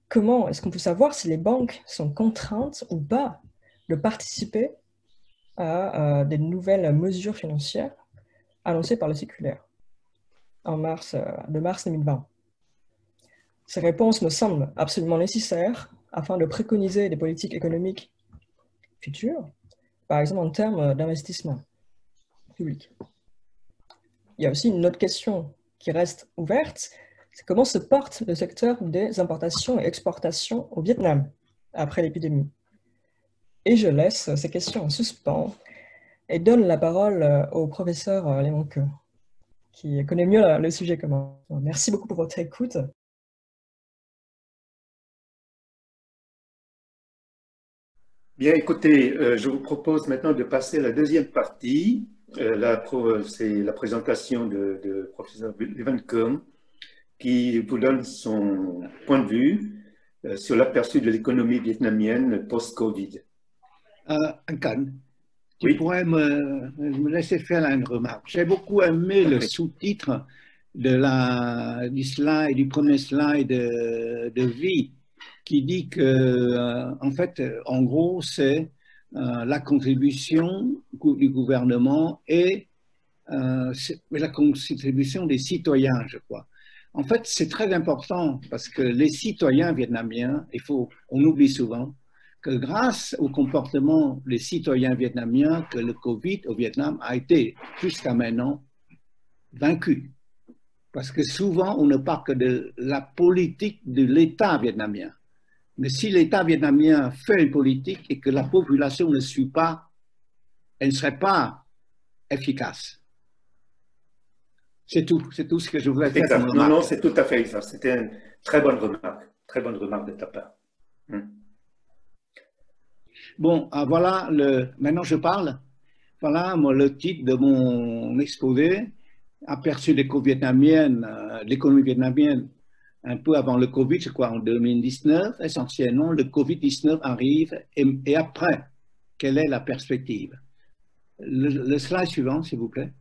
B: comment est-ce qu'on peut savoir si les banques sont contraintes ou pas de participer à des nouvelles mesures financières annoncées par le circulaire de mars 2020? Ces réponses me semblent absolument nécessaires afin de préconiser des politiques économiques futures, par exemple en termes d'investissement public. Il y a aussi une autre question qui reste ouverte, c'est comment se porte le secteur des importations et exportations au Vietnam après l'épidémie. Et je laisse ces questions en suspens et donne la parole au professeur Léon Queux, qui connaît mieux le sujet que moi. Merci beaucoup pour votre écoute.
A: Bien, écoutez, je vous propose maintenant de passer à la deuxième partie. C'est la présentation de professeur Léon Queux, qui vous donne son point de vue sur l'aperçu de l'économie vietnamienne post-Covid.
C: Anh, tu
A: Oui.
C: pourrais me laisser faire une remarque. J'ai beaucoup aimé le sous-titre du slide, du premier slide de vie, qui dit que, en fait, en gros, c'est la contribution du gouvernement et la contribution des citoyens, je crois. En fait, c'est très important parce que les citoyens vietnamiens, on oublie souvent que grâce au comportement des citoyens vietnamiens, que le Covid au Vietnam a été jusqu'à maintenant vaincu. Parce que souvent, on ne parle que de la politique de l'État vietnamien. Mais si l'État vietnamien fait une politique et que la population ne suit pas, elle ne serait pas efficace. C'est tout ce que je voulais faire.
A: Exact. Non, c'est tout à fait exact. C'était une très bonne remarque de ta part.
C: Bon, voilà, maintenant je parle. Voilà le titre de mon exposé, aperçu de l'économie vietnamienne un peu avant le Covid, je crois en 2019, essentiellement, le Covid-19 arrive et après, quelle est la perspective? Le slide suivant, s'il vous plaît.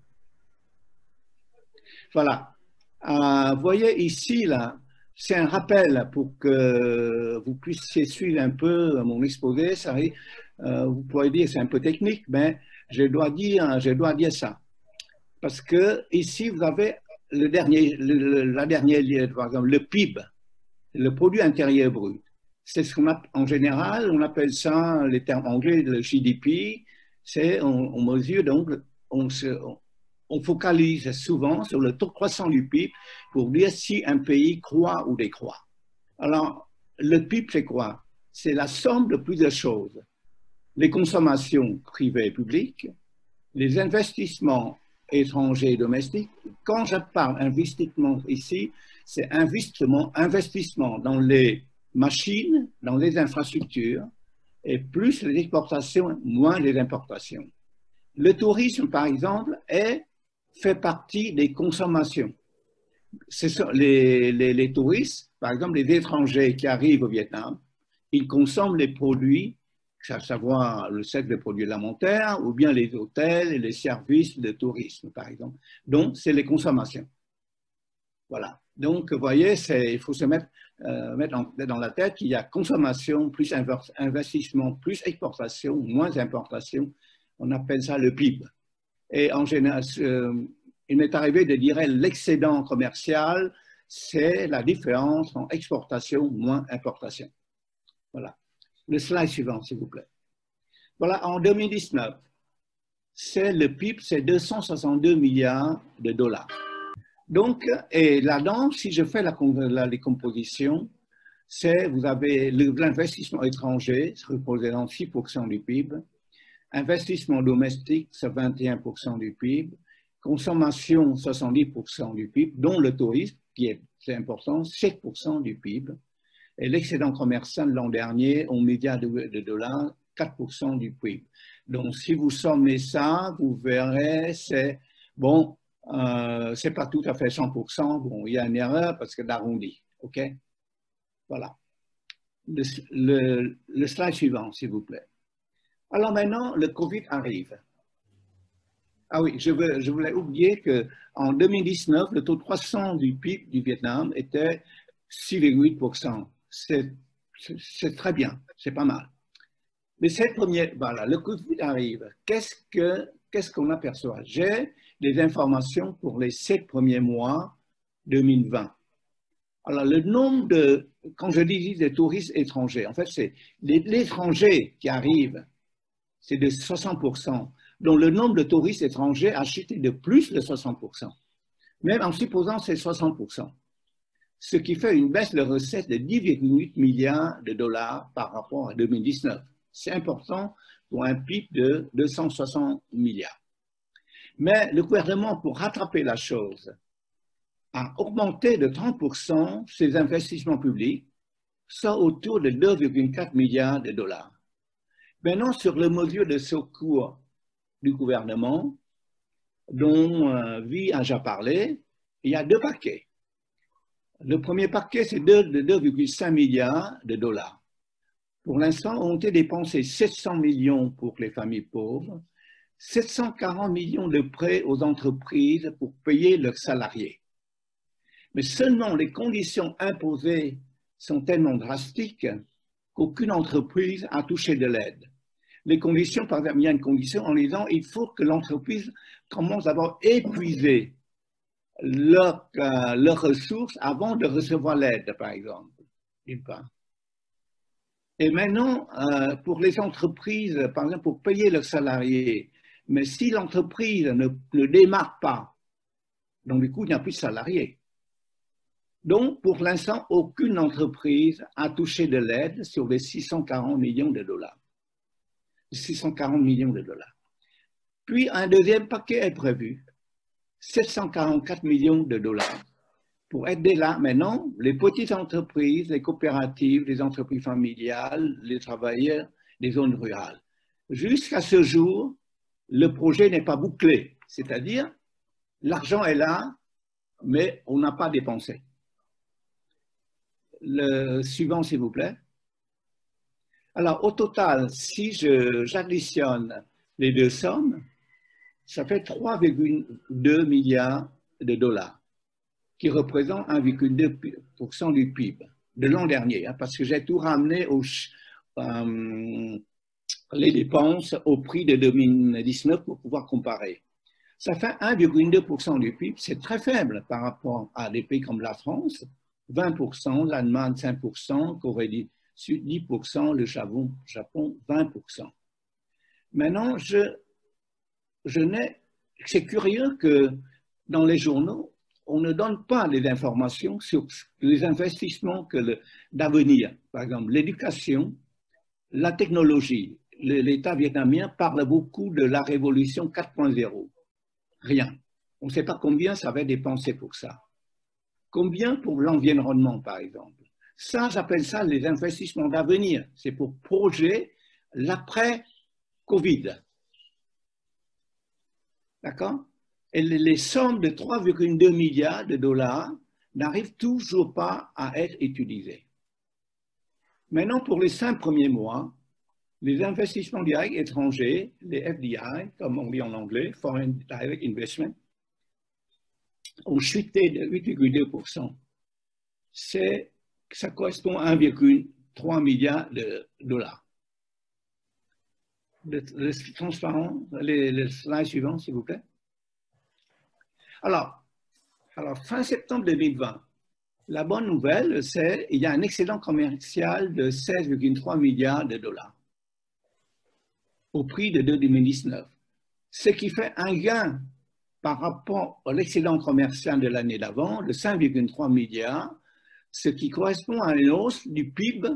C: Voilà. Vous voyez ici, là, c'est un rappel pour que vous puissiez suivre un peu mon exposé. Vous pourrez dire c'est un peu technique, mais je dois dire ça. Parce que ici, vous avez la dernière ligne, par exemple, le PIB, le produit intérieur brut. C'est ce qu'on appelle, en général, on appelle ça, les termes anglais, le GDP. On mesure, donc, on focalise souvent sur le taux croissant du PIB pour dire si un pays croît ou décroît. Alors, le PIB, c'est quoi? C'est la somme de plusieurs choses. Les consommations privées et publiques, les investissements étrangers et domestiques. Quand je parle investissement ici, c'est investissement dans les machines, dans les infrastructures, et plus les exportations, moins les importations. Le tourisme, par exemple, fait partie des consommations. Les touristes, par exemple, les étrangers qui arrivent au Vietnam, ils consomment les produits, à savoir le secteur de produits alimentaires ou bien les hôtels et les services de tourisme, par exemple. Donc, c'est les consommations. Voilà. Donc, vous voyez, il faut se mettre dans la tête qu'il y a consommation plus investissement, plus exportation, moins importation. On appelle ça le PIB. Et en général, il m'est arrivé de dire l'excédent commercial, c'est la différence entre exportation moins importation. Voilà. Le slide suivant, s'il vous plaît. Voilà, en 2019, le PIB, c'est 262 milliards de dollars. Donc, et là-dedans, si je fais la décomposition, vous avez l'investissement étranger, ça représente 6% du PIB, investissement domestique, c'est 21% du PIB, consommation, 70% du PIB, dont le tourisme, qui est important, 7% du PIB, et l'excédent commercial l'an dernier, 1 milliard de dollars, 4% du PIB. Donc, si vous sommez ça, vous verrez, c'est pas tout à fait 100%, bon, il y a une erreur parce que d'arrondi, ok? Voilà. Le slide suivant, s'il vous plaît. Alors maintenant, le Covid arrive. Ah oui, je voulais oublier qu'en 2019, le taux de croissance du PIB du Vietnam était 6,8%. C'est très bien, c'est pas mal. Mais voilà, le Covid arrive. Qu'est-ce qu'on aperçoit? J'ai des informations pour les 7 premiers mois 2020. Alors, le nombre quand je dis des touristes étrangers, en fait, c'est l'étranger qui arrive, c'est de 60%. Donc, le nombre de touristes étrangers a chuté de plus de 60%. Même en supposant c'est 60%. Ce qui fait une baisse de recettes de 10,8 milliards de dollars par rapport à 2019. C'est important pour un PIB de 260 milliards. Mais le gouvernement, pour rattraper la chose, a augmenté de 30% ses investissements publics, soit autour de 2,4 milliards de dollars. Maintenant, sur les mesures de secours du gouvernement, dont Vi a déjà parlé, il y a 2 paquets. Le premier paquet, c'est de 2,5 milliards de dollars. Pour l'instant, on a dépensé 700 millions pour les familles pauvres, 740 millions de prêts aux entreprises pour payer leurs salariés. Mais seulement les conditions imposées sont tellement drastiques qu'aucune entreprise a touché de l'aide. Les conditions, par exemple, il y a une condition en disant qu'il faut que l'entreprise commence d'abord à épuiser leurs ressources avant de recevoir l'aide, par exemple, d'une part. Et maintenant, pour les entreprises, par exemple, pour payer leurs salariés, mais si l'entreprise ne démarre pas, donc du coup, il n'y a plus de salariés. Donc, pour l'instant, aucune entreprise a touché de l'aide sur les 640 millions de dollars. 640 millions de dollars. Puis, un deuxième paquet est prévu, 744 millions de dollars, pour aider là, maintenant, les petites entreprises, les coopératives, les entreprises familiales, les travailleurs des zones rurales. Jusqu'à ce jour, le projet n'est pas bouclé, c'est-à-dire, l'argent est là, mais on n'a pas dépensé. Le suivant, s'il vous plaît. Alors, au total, si j'additionne les deux sommes, ça fait 3,2 milliards de dollars, qui représente 1,2% du PIB de l'an dernier, hein, parce que j'ai tout ramené les dépenses au prix de 2019 pour pouvoir comparer. Ça fait 1,2% du PIB, c'est très faible par rapport à des pays comme la France, 20%, l'Allemagne 5%, Corée du Sud 10%, le Japon 20%. Maintenant, c'est curieux que dans les journaux, on ne donne pas les informations sur les investissements d'avenir. Par exemple, l'éducation, la technologie. L'État vietnamien parle beaucoup de la révolution 4.0. Rien. On ne sait pas combien ça va dépenser pour ça. Combien pour l'environnement, par exemple. Ça, j'appelle ça les investissements d'avenir. C'est pour projeter l'après-Covid. D'accord? Et les sommes de 3,2 milliards de dollars n'arrivent toujours pas à être utilisées. Maintenant, pour les 5 premiers mois, les investissements directs étrangers, les FDI, comme on dit en anglais, Foreign Direct Investment, ont chuté de 8,2%. Ça correspond à 1,3 milliard de dollars. Le transparent, les slides suivants, s'il vous plaît. Alors, fin septembre 2020, la bonne nouvelle, c'est qu'il y a un excédent commercial de 16,3 milliards de dollars au prix de 2019, ce qui fait un gain par rapport à l'excédent commercial de l'année d'avant de 5,3 milliards, ce qui correspond à une hausse du PIB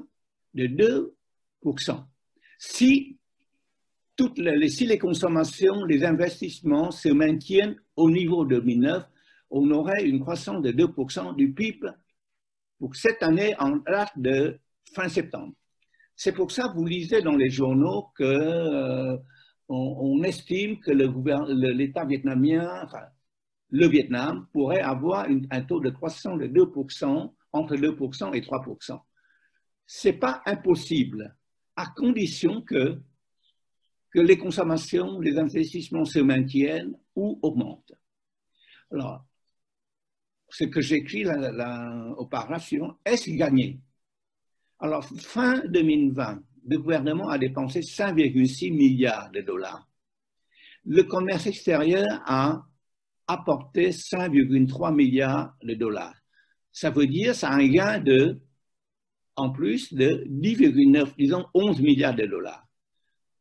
C: de 2%. Si les consommations, les investissements se maintiennent au niveau de 2009, on aurait une croissance de 2% du PIB pour cette année en date de fin septembre. C'est pour ça que vous lisez dans les journaux qu'on estime que l'État vietnamien, enfin, le Vietnam, pourrait avoir un taux de croissance de 2%, entre 2% et 3%. Ce n'est pas impossible, à condition que les consommations, les investissements se maintiennent ou augmentent. Alors, ce que j'écris au paragraphe suivant, est-ce gagné? Alors, fin 2020, le gouvernement a dépensé 5,6 milliards de dollars. Le commerce extérieur a apporté 5,3 milliards de dollars. Ça veut dire ça a un gain en plus de 10,9, disons 11 milliards de dollars.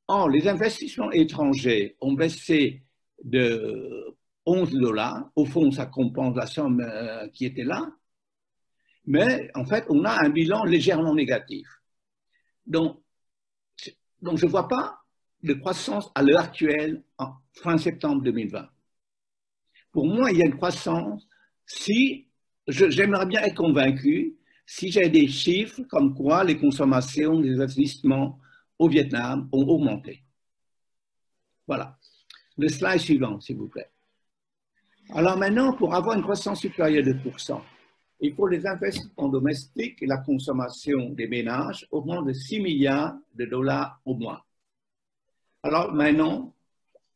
C: Or, les investissements étrangers ont baissé de 11 dollars. Au fond, ça compense la somme qui était là. Mais en fait, on a un bilan légèrement négatif. Donc je ne vois pas de croissance à l'heure actuelle, en fin septembre 2020. Pour moi, il y a une croissance si, j'aimerais bien être convaincu, si j'ai des chiffres comme quoi les consommations, les investissements au Vietnam ont augmenté. Voilà. Le slide suivant, s'il vous plaît. Alors maintenant, pour avoir une croissance supérieure de 2%, il faut les investissements domestiques et la consommation des ménages augmentent de 6 milliards de dollars au mois. Alors maintenant,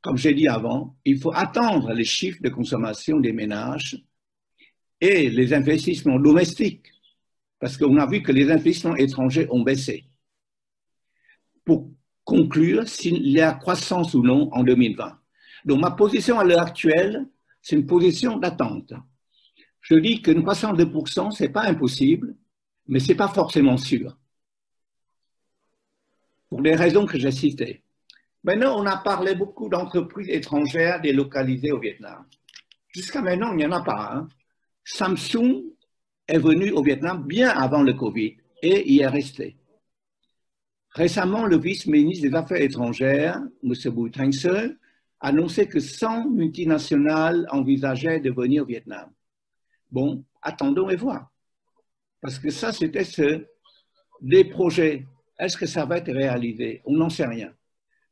C: comme j'ai dit avant, il faut attendre les chiffres de consommation des ménages et les investissements domestiques, parce qu'on a vu que les investissements étrangers ont baissé, pour conclure s'il y a croissance ou non en 2020. Donc ma position à l'heure actuelle, c'est une position d'attente. Je dis qu'une croissance de 2%, ce n'est pas impossible, mais ce n'est pas forcément sûr, pour les raisons que j'ai citées. Maintenant, on a parlé beaucoup d'entreprises étrangères délocalisées au Vietnam. Jusqu'à maintenant, il n'y en a pas. Hein. Samsung est venu au Vietnam bien avant le Covid et y est resté. Récemment, le vice-ministre des Affaires étrangères, M. Bui Thanh Se, a annoncé que 100 multinationales envisageaient de venir au Vietnam. Bon, attendons et voir. Parce que ça, c'était des projets. Est-ce que ça va être réalisé? On n'en sait rien.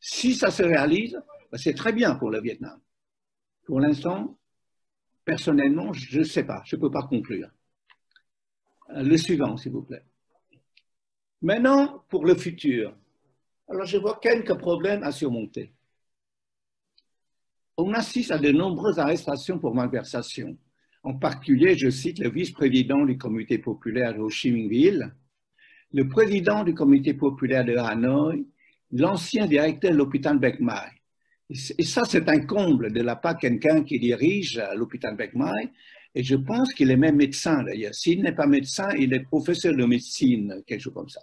C: Si ça se réalise, c'est très bien pour le Vietnam. Pour l'instant, personnellement, je ne sais pas, je ne peux pas conclure. Le suivant, s'il vous plaît. Maintenant, pour le futur. Alors, je vois quelques problèmes à surmonter. On assiste à de nombreuses arrestations pour malversation. En particulier, je cite le vice-président du comité populaire de Ho Chi Minh Ville, le président du comité populaire de Hanoï, l'ancien directeur de l'hôpital Bach Mai. Et ça, c'est un comble de la part de quelqu'un qui dirige l'hôpital Bach Mai. Et je pense qu'il est même médecin d'ailleurs. S'il n'est pas médecin, il est professeur de médecine, quelque chose comme ça.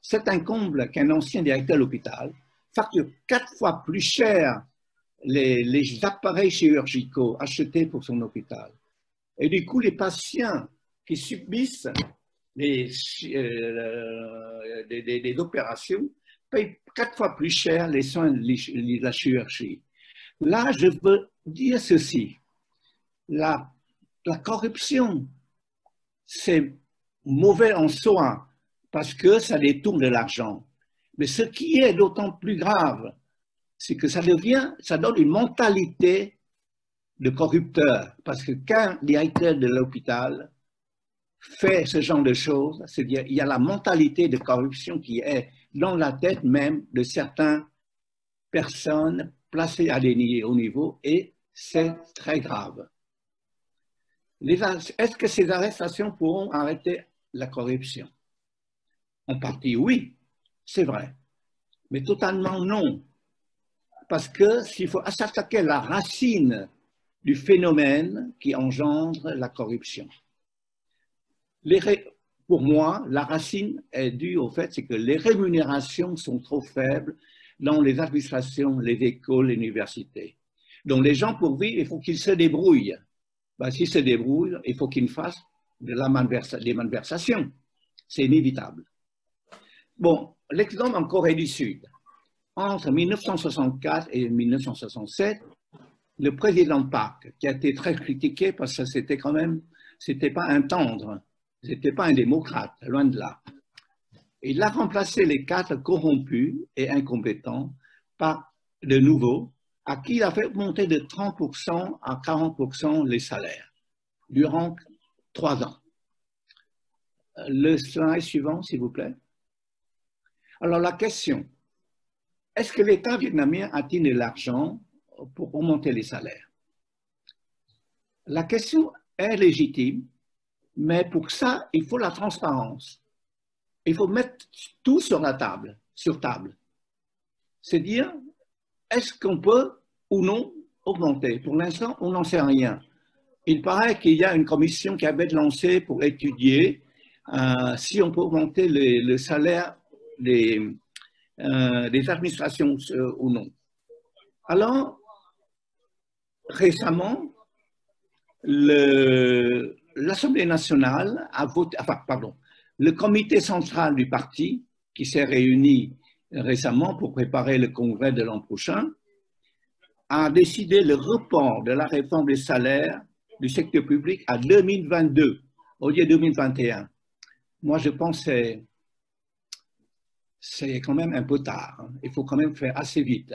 C: C'est un comble qu'un ancien directeur de l'hôpital facture 4 fois plus cher les appareils chirurgicaux achetés pour son hôpital. Et du coup, les patients qui subissent des opérations payent 4 fois plus cher les soins de la chirurgie. Là, je veux dire ceci. La corruption, c'est mauvais en soi parce que ça détourne de l'argent. Mais ce qui est d'autant plus grave, c'est que ça donne une mentalité de corrupteur. Parce que qu'un directeur de l'hôpital fait ce genre de choses, c'est-à-dire il y a la mentalité de corruption qui est dans la tête même de certaines personnes placées à des hauts niveaux et c'est très grave. Est-ce que ces arrestations pourront arrêter la corruption? En partie, oui, c'est vrai, mais totalement non. Parce que s'il faut s'attaquer à la racine du phénomène qui engendre la corruption. Pour moi, la racine est due au fait que les rémunérations sont trop faibles dans les administrations, les écoles, les universités. Donc les gens, pour vivre, il faut qu'ils se débrouillent. Ben, s'ils se débrouillent, il faut qu'ils fassent des malversations. C'est inévitable. Bon, l'exemple en Corée du Sud. Entre 1964 et 1967, le président Park, qui a été très critiqué parce que c'était quand même, c'était pas un tendre, c'était pas un démocrate, loin de là. Il a remplacé les 4 corrompus et incompétents par de nouveaux, à qui il a fait monter de 30% à 40% les salaires durant 3 ans. Le slide suivant, s'il vous plaît. Alors la question, est-ce que l'État vietnamien a-t-il de l'argent pour augmenter les salaires? La question est légitime, mais pour ça, il faut la transparence. Il faut mettre tout sur la table, C'est dire, est-ce qu'on peut ou non augmenter? Pour l'instant, on n'en sait rien. Il paraît qu'il y a une commission qui avait été lancée pour étudier si on peut augmenter le salaire des administrations ou non. Alors, récemment, l'Assemblée nationale a voté, le comité central du parti, qui s'est réuni récemment pour préparer le congrès de l'an prochain, a décidé le report de la réforme des salaires du secteur public à 2022, au lieu de 2021. Moi, je pense que c'est quand même un peu tard. Hein. Il faut quand même faire assez vite.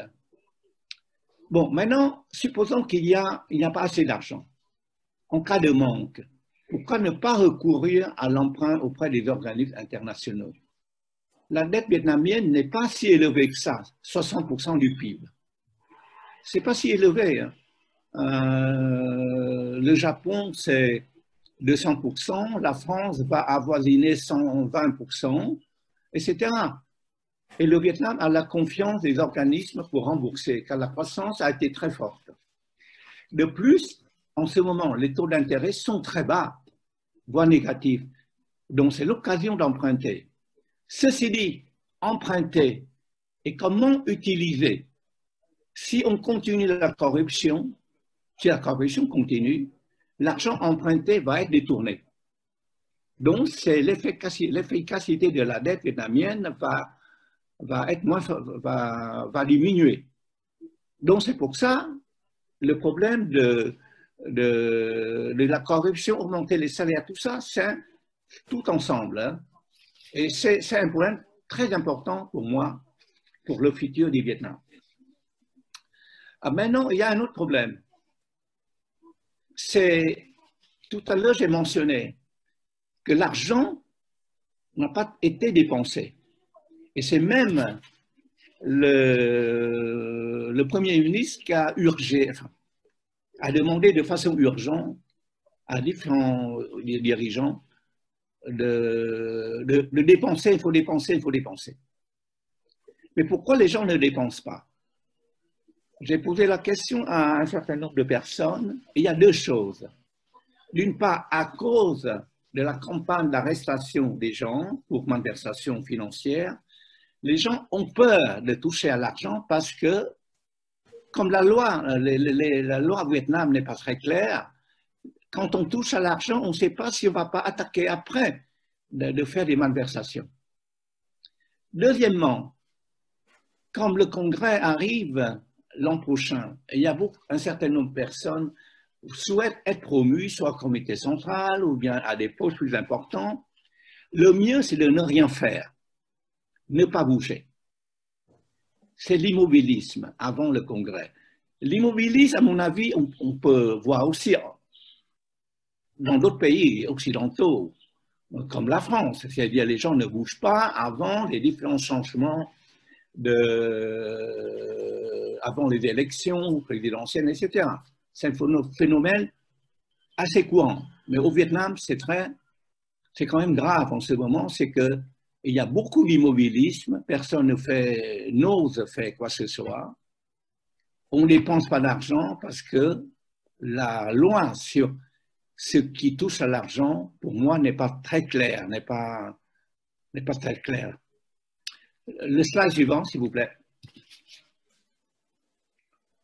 C: Bon, maintenant, supposons qu'il n'y a pas assez d'argent. En cas de manque, Pourquoi ne pas recourir à l'emprunt auprès des organismes internationaux? La dette vietnamienne n'est pas si élevée que ça, 60% du PIB. C'est pas si élevé, hein. Le Japon, c'est 200%, la France va avoisiner 120%, etc. Et le Vietnam a la confiance des organismes pour rembourser, car la croissance a été très forte. De plus, en ce moment, les taux d'intérêt sont très bas, voire négatifs, donc c'est l'occasion d'emprunter. Ceci dit, emprunter et comment utiliser? Si on continue la corruption, si la corruption continue, l'argent emprunté va être détourné. Donc, l'efficacité de la dette vietnamienne va diminuer. Donc, c'est pour ça le problème de la corruption, augmenter les salaires, tout ça, c'est tout ensemble. Hein. Et c'est un problème très important pour moi, pour le futur du Vietnam. Ah, maintenant, il y a un autre problème. Tout à l'heure, j'ai mentionné que l'argent n'a pas été dépensé. Et c'est même le Premier ministre qui a urgé, a demandé de façon urgente à différents dirigeants de dépenser, il faut dépenser, il faut dépenser. Mais pourquoi les gens ne dépensent pas? J'ai posé la question à un certain nombre de personnes et il y a deux choses. D'une part, à cause de la campagne d'arrestation des gens pour malversation financière, les gens ont peur de toucher à l'argent parce que, comme la loi au Vietnam n'est pas très claire, quand on touche à l'argent, on ne sait pas si on ne va pas attaquer après de faire des malversations. Deuxièmement, comme le Congrès arrive l'an prochain, il y a un certain nombre de personnes qui souhaitent être promues, soit au comité central ou bien à des postes plus importants. Le mieux, c'est de ne rien faire, ne pas bouger. C'est l'immobilisme avant le Congrès. L'immobilisme, à mon avis, on peut voir aussi dans d'autres pays occidentaux, comme la France, c'est-à-dire les gens ne bougent pas avant les différents changements, avant les élections présidentielles, etc. C'est un phénomène assez courant. Mais au Vietnam, c'est quand même grave en ce moment, c'est qu'il y a beaucoup d'immobilisme, personne n'ose faire quoi que ce soit. On ne dépense pas d'argent parce que la loi sur ce qui touche à l'argent, pour moi, n'est pas très claire, n'est pas très claire. Le slide suivant, s'il vous plaît.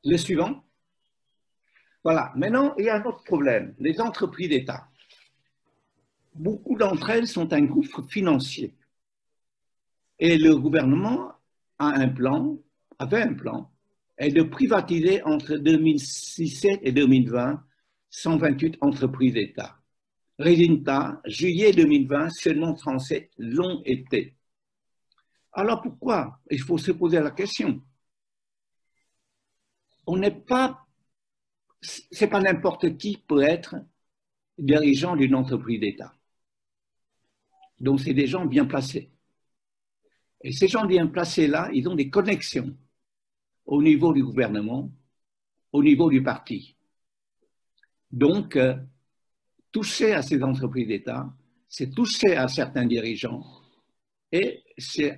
C: Le suivant. Voilà. Maintenant, il y a un autre problème. Les entreprises d'État. Beaucoup d'entre elles sont un gouffre financier. Et le gouvernement avait un plan, est de privatiser entre 2017 et 2020 128 entreprises d'État. Résultat, juillet 2020, seulement 37 l'ont été. Alors pourquoi? Il faut se poser la question. C'est pas n'importe qui peut être dirigeant d'une entreprise d'État. Donc c'est des gens bien placés. Et ces gens bien placés là, ils ont des connexions au niveau du gouvernement, au niveau du parti. Donc, toucher à ces entreprises d'État, c'est toucher à certains dirigeants et c'est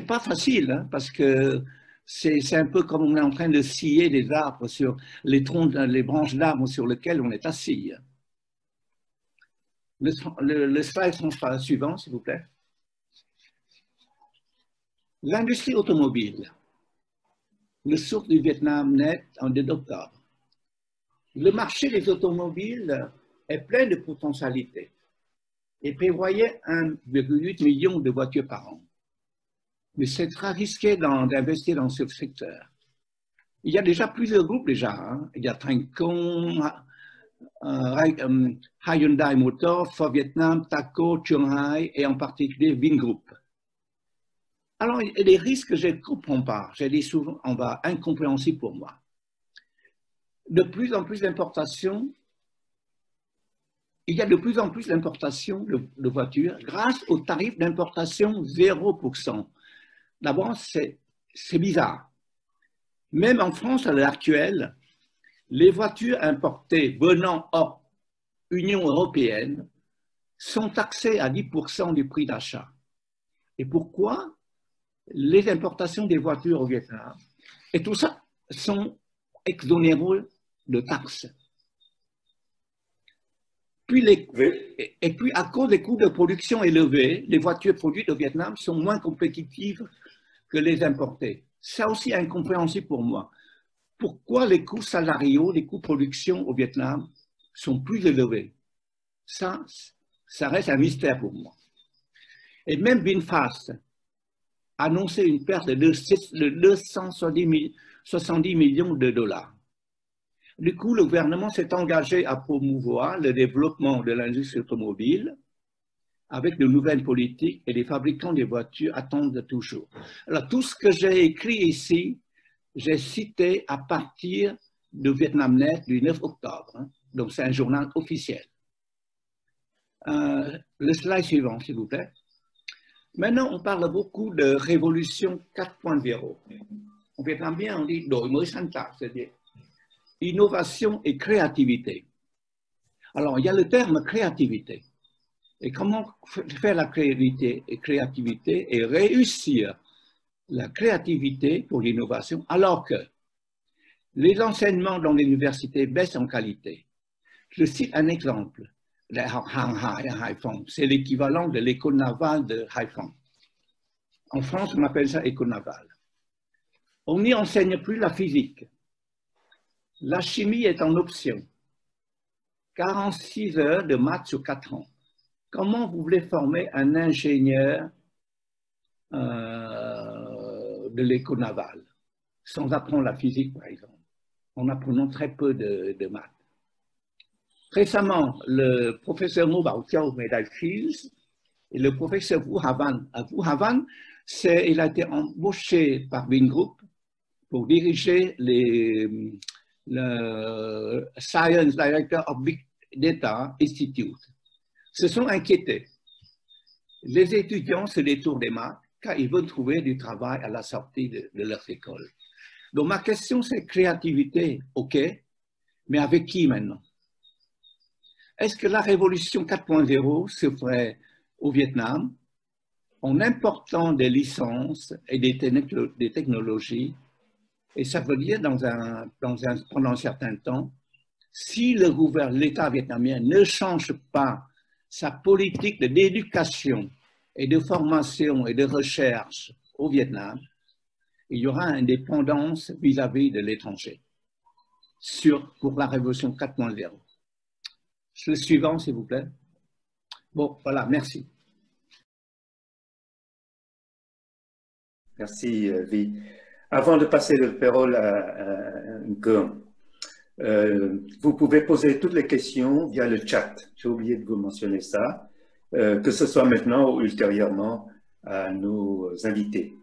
C: pas facile hein, parce que c'est un peu comme on est en train de scier des arbres sur les branches d'arbres sur lesquelles on est assis. Le slide suivant, s'il vous plaît. L'industrie automobile, le sourd du Vietnam net en 2 octobre. Le marché des automobiles est plein de potentialités et prévoyait 1,8 million de voitures par an. Mais c'est très risqué d'investir dans ce secteur. Il y a déjà plusieurs groupes hein. Il y a Trancon, Hyundai Motor, Ford Vietnam, Taco, Chunghai et en particulier Vingroup. Alors, il y a des risques que je ne comprends pas. J'ai dit souvent, on va incompréhensible pour moi. de plus en plus d'importations, il y a de plus en plus d'importations de voitures grâce au tarif d'importation 0%. D'abord, c'est bizarre. Même en France, à l'heure actuelle, les voitures importées venant hors Union européenne sont taxées à 10% du prix d'achat. Et pourquoi? Les importations des voitures au Vietnam et tout ça sont exonérés de taxes. Et puis, à cause des coûts de production élevés, les voitures produites au Vietnam sont moins compétitives que les importées. C'est aussi incompréhensible pour moi. Pourquoi les coûts salariaux, les coûts de production au Vietnam sont plus élevés? Ça reste un mystère pour moi. Et même VinFast a annoncé une perte de 270 millions de dollars. Du coup, le gouvernement s'est engagé à promouvoir le développement de l'industrie automobile avec de nouvelles politiques et les fabricants des voitures attendent toujours. Alors, tout ce que j'ai écrit ici, j'ai cité à partir de Vietnamnet du 9 octobre. Hein. Donc, c'est un journal officiel. Le slide suivant, s'il vous plaît. Maintenant, on parle beaucoup de révolution 4.0. En vietnamien, on dit đổi mới sáng tạo, c'est-à-dire innovation et créativité. Alors, il y a le terme créativité. Et comment faire la créativité et réussir la créativité pour l'innovation alors que les enseignements dans l'université baissent en qualité. Je cite un exemple. C'est l'équivalent de l'école navale de Haiphong. En France, on appelle ça école navale. On n'y enseigne plus la physique. La chimie est en option. 46 heures de maths sur 4 ans. Comment vous voulez former un ingénieur de l'école navale sans apprendre la physique, par exemple, en apprenant très peu de maths? Récemment, le professeur Ngo Bảo Châu, médaille Fields, et le professeur Vũ Hà Văn. Vũ Hà Văn, il a été embauché par Vingroup pour diriger le Science Director of Big Data Institute. Se sont inquiétés. Les étudiants se détournent des maths car ils veulent trouver du travail à la sortie de leur école. Donc ma question c'est créativité, ok, mais avec qui maintenant? Est-ce que la révolution 4.0 se ferait au Vietnam en important des licences et des technologies? Et ça veut dire pendant un certain temps, si l'État vietnamien ne change pas sa politique d'éducation et de formation et de recherche au Vietnam, il y aura une dépendance vis-à-vis de l'étranger pour la révolution 4.0. Le suivant, s'il vous plaît. Bon, voilà, merci.
A: Merci, Vi. Avant de passer la parole à Ngo, vous pouvez poser toutes les questions via le chat. J'ai oublié de vous mentionner ça, que ce soit maintenant ou ultérieurement à nos invités.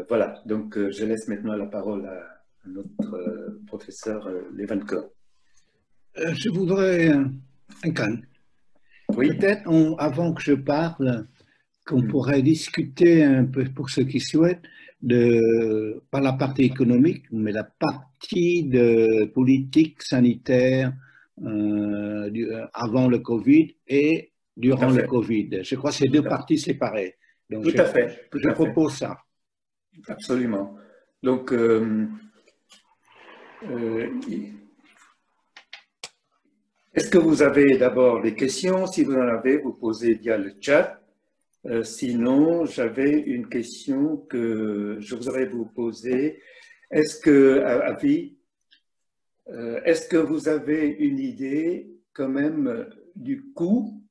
A: Voilà, donc je laisse maintenant la parole à notre professeur Lê-Văn Cơ.
C: Je voudrais,
A: oui.
C: Peut-être avant que je parle, qu'on pourrait discuter un peu, pour ceux qui souhaitent, pas la partie économique, mais la partie de politique sanitaire avant le Covid et durant le Covid. Je crois que c'est deux parties séparées. Donc
A: tout à fait.
C: Je propose ça.
A: Absolument. Donc, est-ce que vous avez d'abord des questions? Si vous en avez, vous posez via le chat. Sinon, j'avais une question que je voudrais vous poser. Est-ce que vous avez une idée quand même du coût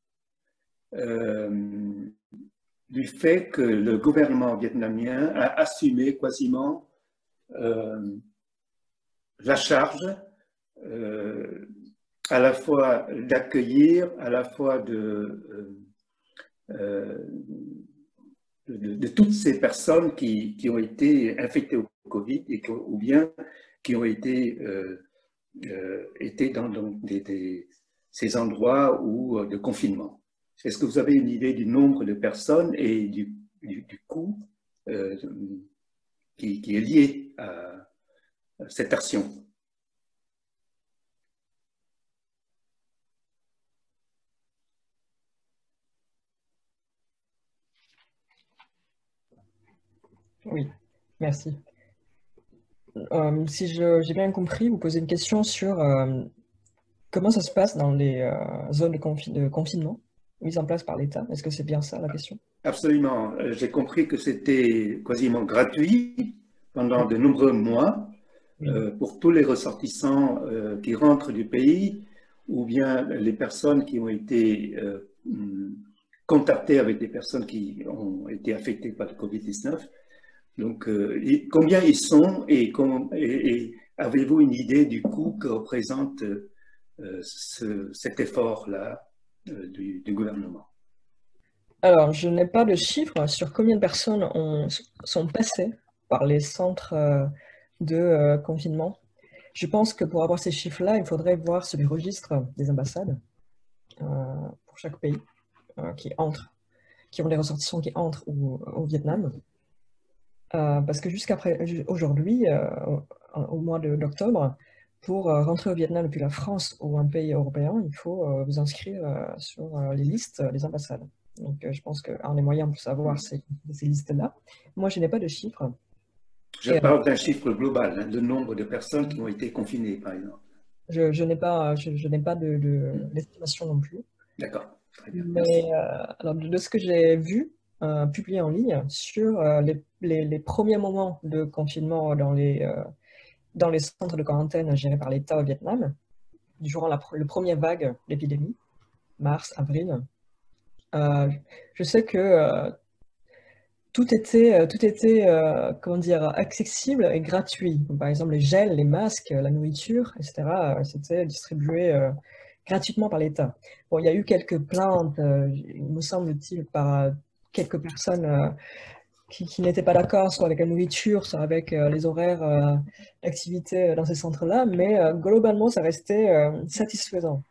A: du fait que le gouvernement vietnamien a assumé quasiment la charge à la fois d'accueillir, à la fois de toutes ces personnes qui ont été infectées au Covid ou bien qui ont été étaient dans ces endroits de confinement. Est-ce que vous avez une idée du nombre de personnes et du coût qui est lié à cette action?
B: Oui, merci. Si j'ai bien compris, vous posez une question sur comment ça se passe dans les zones de confinement mises en place par l'État. Est-ce que c'est bien ça la question?
A: Absolument. J'ai compris que c'était quasiment gratuit pendant de nombreux mois pour tous les ressortissants qui rentrent du pays ou bien les personnes qui ont été contactées avec des personnes qui ont été affectées par le Covid-19. Donc, combien ils sont et avez-vous une idée du coût que représente cet effort-là du gouvernement?
B: Alors, je n'ai pas de chiffres sur combien de personnes sont passées par les centres de confinement. Je pense que pour avoir ces chiffres-là, il faudrait voir sur les registres des ambassades pour chaque pays qui ont des ressortissants qui entrent au Vietnam. Parce que jusqu'à aujourd'hui, au mois d'octobre, pour rentrer au Vietnam depuis la France ou un pays européen, il faut vous inscrire sur les listes des ambassades. Donc, je pense qu'un des moyens pour savoir ces listes-là. Moi, je n'ai pas de chiffres.
A: Je parle d'un chiffre global, hein, le nombre de personnes qui ont été confinées, par exemple.
B: Je n'ai pas d'estimation non plus.
A: D'accord, très bien.
B: Mais alors, de ce que j'ai vu, publié en ligne, sur les premiers moments de confinement dans les centres de quarantaine gérés par l'État au Vietnam, durant le première vague d'épidémie, mars, avril, je sais que tout était comment dire, accessible et gratuit. Par exemple, les gels, les masques, la nourriture, etc., c'était distribué gratuitement par l'État. Bon, il y a eu quelques plaintes, il me semble-t-il, par quelques personnes qui n'étaient pas d'accord, soit avec la nourriture, soit avec les horaires d'activité dans ces centres-là, mais globalement, ça restait satisfaisant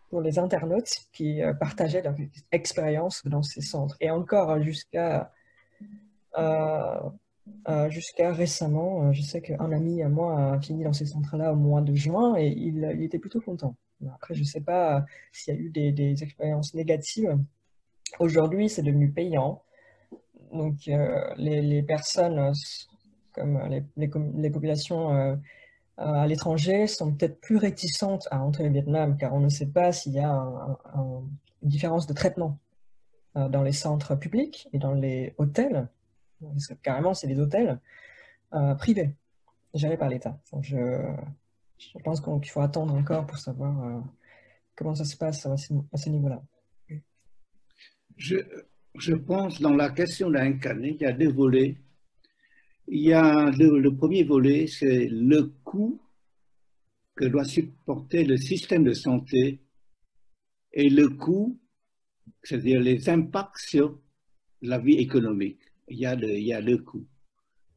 B: pour les internautes qui partageaient leur expérience dans ces centres. Et encore jusqu'à récemment, je sais qu'un ami à moi a fini dans ces centres-là au mois de juin et il était plutôt content. Après, je ne sais pas s'il y a eu des expériences négatives. Aujourd'hui, c'est devenu payant. Donc, les personnes, comme les populations à l'étranger, sont peut-être plus réticentes à entrer au Vietnam, car on ne sait pas s'il y a une différence de traitement dans les centres publics et dans les hôtels. Parce que carrément, c'est des hôtels privés, gérés par l'État. Donc, je pense qu'il faut attendre encore pour savoir comment ça se passe à ce niveau-là.
C: Je pense dans la question d'incarner, il y a deux volets. Il y a le premier volet, c'est le coût que doit supporter le système de santé et le coût, c'est-à-dire les impacts sur la vie économique. Il y a le coût.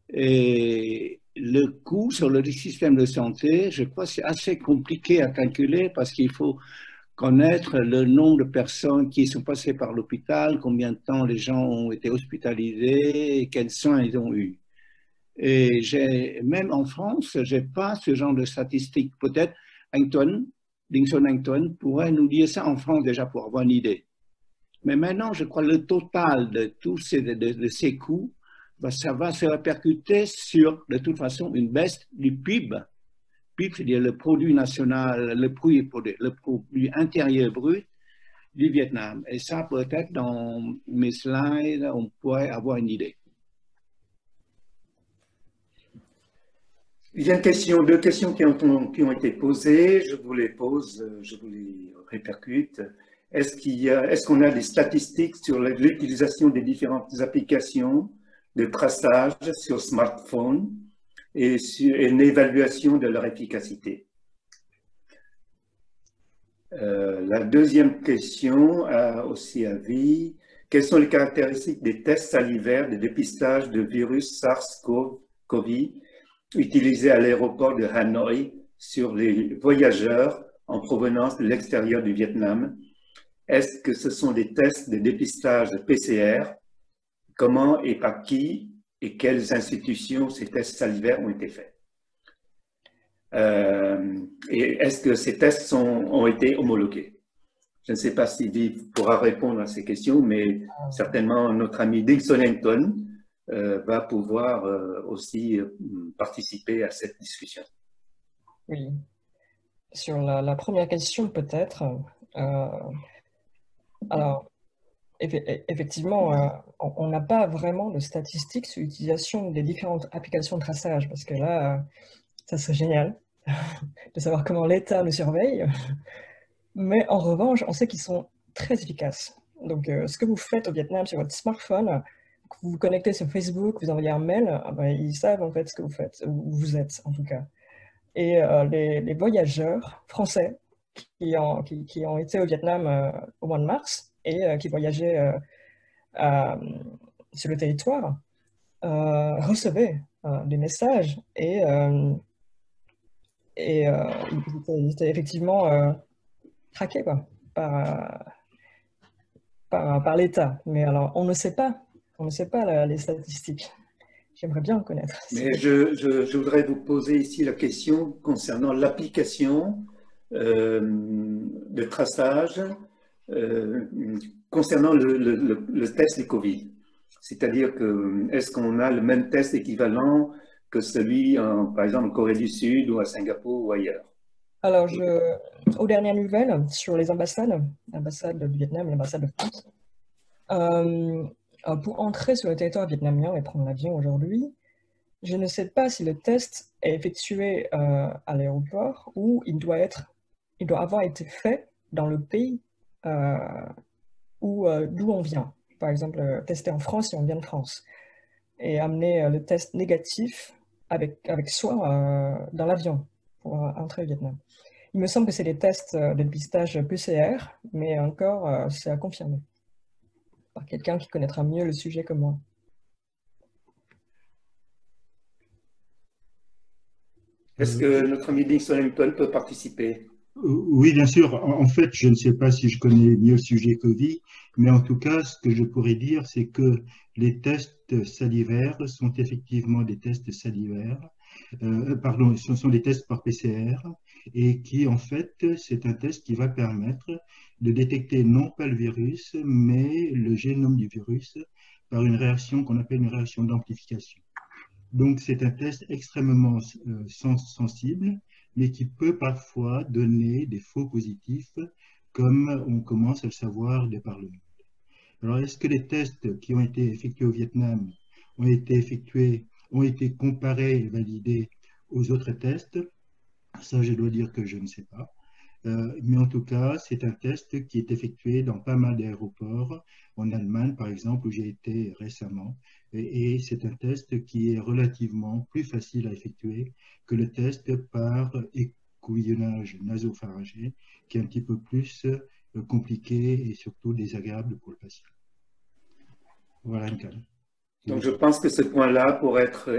C: Et le coût sur le système de santé, je crois que c'est assez compliqué à calculer parce qu'il faut connaître le nombre de personnes qui sont passées par l'hôpital, combien de temps les gens ont été hospitalisés et quels soins ils ont eu. Et même en France, je n'ai pas ce genre de statistiques. Peut-être Dingson Antoine pourrait nous dire ça en France déjà pour avoir une idée. Mais maintenant, je crois que le total de tous ces coûts, ça va se répercuter sur, de toute façon, une baisse du PIB. PIB, c'est-à-dire le produit national, le produit intérieur brut du Vietnam. Et ça, peut-être, dans mes slides, on pourrait avoir une idée.
A: Il y a deux questions qui ont été posées. Je vous les pose, je vous les répercute. Est-ce qu'on a des statistiques sur l'utilisation des différentes applications de traçage sur smartphone et sur une évaluation de leur efficacité? La deuxième question a aussi avis. Quelles sont les caractéristiques des tests salivaires de dépistage de virus SARS-CoV utilisés à l'aéroport de Hanoï sur les voyageurs en provenance de l'extérieur du Vietnam. Est-ce que ce sont des tests de dépistage PCR? Comment et par qui et quelles institutions ces tests salivaires ont été faits? Et est-ce que ces tests ont été homologués? Je ne sais pas si Viv pourra répondre à ces questions, mais certainement notre ami Dixon Hinton va pouvoir aussi participer à cette discussion.
B: Oui. Sur la première question, peut-être. Alors, effectivement, on n'a pas vraiment de statistiques sur l'utilisation des différentes applications de traçage, parce que là, ça serait génial de savoir comment l'État nous surveille. Mais en revanche, on sait qu'ils sont très efficaces. Donc, ce que vous faites au Vietnam sur votre smartphone, que vous vous connectez sur Facebook, vous envoyez un mail, ben, ils savent en fait ce que vous faites, où vous êtes en tout cas. Et les voyageurs français qui ont été au Vietnam au mois de mars et qui voyageaient sur le territoire recevaient des messages et ils étaient effectivement traqués quoi, par l'État. Mais alors, on ne sait pas les statistiques. J'aimerais bien en connaître.
A: Mais je voudrais vous poser ici la question concernant l'application de traçage concernant le test du Covid. C'est-à-dire que est-ce qu'on a le même test équivalent que celui, par exemple, en Corée du Sud ou à Singapour ou ailleurs?
B: Alors, aux dernières nouvelles sur les ambassades, l'ambassade du Vietnam et l'ambassade de France, pour entrer sur le territoire vietnamien et prendre l'avion aujourd'hui, je ne sais pas si le test est effectué à l'aéroport ou il doit avoir été fait dans le pays d'où on vient. Par exemple, tester en France si on vient de France et amener le test négatif avec soi dans l'avion pour entrer au Vietnam. Il me semble que c'est des tests de dépistage PCR, mais encore, c'est à confirmer par quelqu'un qui connaîtra mieux le sujet que moi.
A: Est-ce que notre ami Dixon Hinton peut participer?
D: Oui, bien sûr. En fait, je ne sais pas si je connais mieux le sujet Covid, mais en tout cas, ce que je pourrais dire, c'est que les tests salivaires sont effectivement des tests salivaires. Pardon, ce sont des tests par PCR et qui, en fait, c'est un test qui va permettre de détecter non pas le virus, mais le génome du virus par une réaction qu'on appelle une réaction d'amplification. Donc, c'est un test extrêmement sensible, mais qui peut parfois donner des faux positifs, comme on commence à le savoir de par le monde. Alors, est-ce que les tests qui ont été effectués au Vietnam ont été comparés et validés aux autres tests? Ça, je dois dire que je ne sais pas. Mais en tout cas, c'est un test qui est effectué dans pas mal d'aéroports, en Allemagne par exemple, où j'ai été récemment, et c'est un test qui est relativement plus facile à effectuer que le test par écouillonnage nasopharyngé, qui est un petit peu plus compliqué et surtout désagréable pour le patient. Voilà, une cas.
A: Donc, je pense que ce point-là pourrait être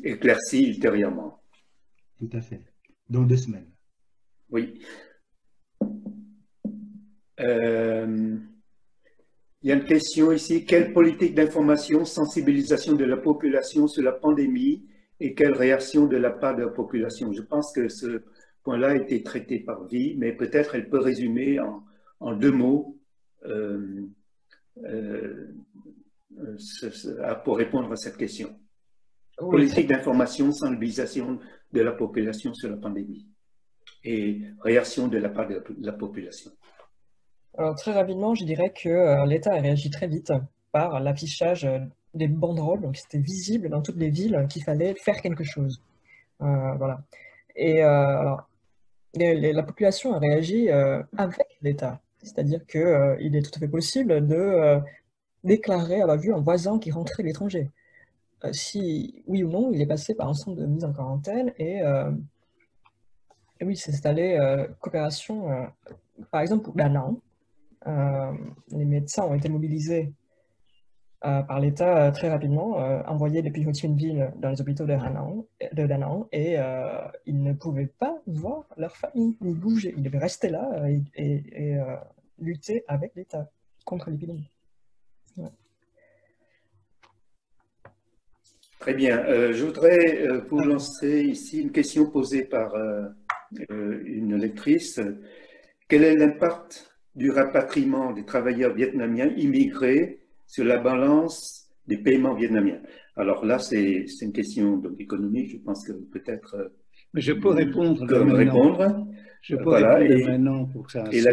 A: éclairci ultérieurement.
D: Tout à fait. Dans 2 semaines.
A: Oui. Il y a une question ici. Quelle politique d'information, sensibilisation de la population sur la pandémie et quelle réaction de la part de la population? Je pense que ce point-là a été traité par Vie, mais peut-être elle peut résumer en 2 mots pour répondre à cette question. Oui. Politique d'information, sensibilisation de la population sur la pandémie et réaction de la part de la population.
B: Alors, très rapidement, je dirais que l'État a réagi très vite par l'affichage des banderoles, donc c'était visible dans toutes les villes qu'il fallait faire quelque chose. Voilà. Et alors, la population a réagi avec l'État, c'est-à-dire qu'il est tout à fait possible de déclarer à la vue un voisin qui rentrait de l'étranger. Si oui ou non, il est passé par un centre de mise en quarantaine et oui, s'est installé coopération, par exemple pour Da Nang. Les médecins ont été mobilisés par l'État très rapidement, envoyés depuis Ho Chi Minh Ville dans les hôpitaux de Da Nang, et ils ne pouvaient pas voir leur famille, ni bouger. Ils devaient rester là et lutter avec l'État contre l'épidémie. Ouais.
A: Très bien. Je voudrais vous lancer ici une question posée par une lectrice. Quel est l'impact du rapatriement des travailleurs vietnamiens immigrés sur la balance des paiements vietnamiens? Alors là, c'est une question donc, économique. Je pense que peut-être
C: Mais je peux répondre de
A: comme
C: maintenant.
A: répondre.
C: Je peux
A: Voilà.
C: répondre de maintenant pour que ça
A: Et
C: soit...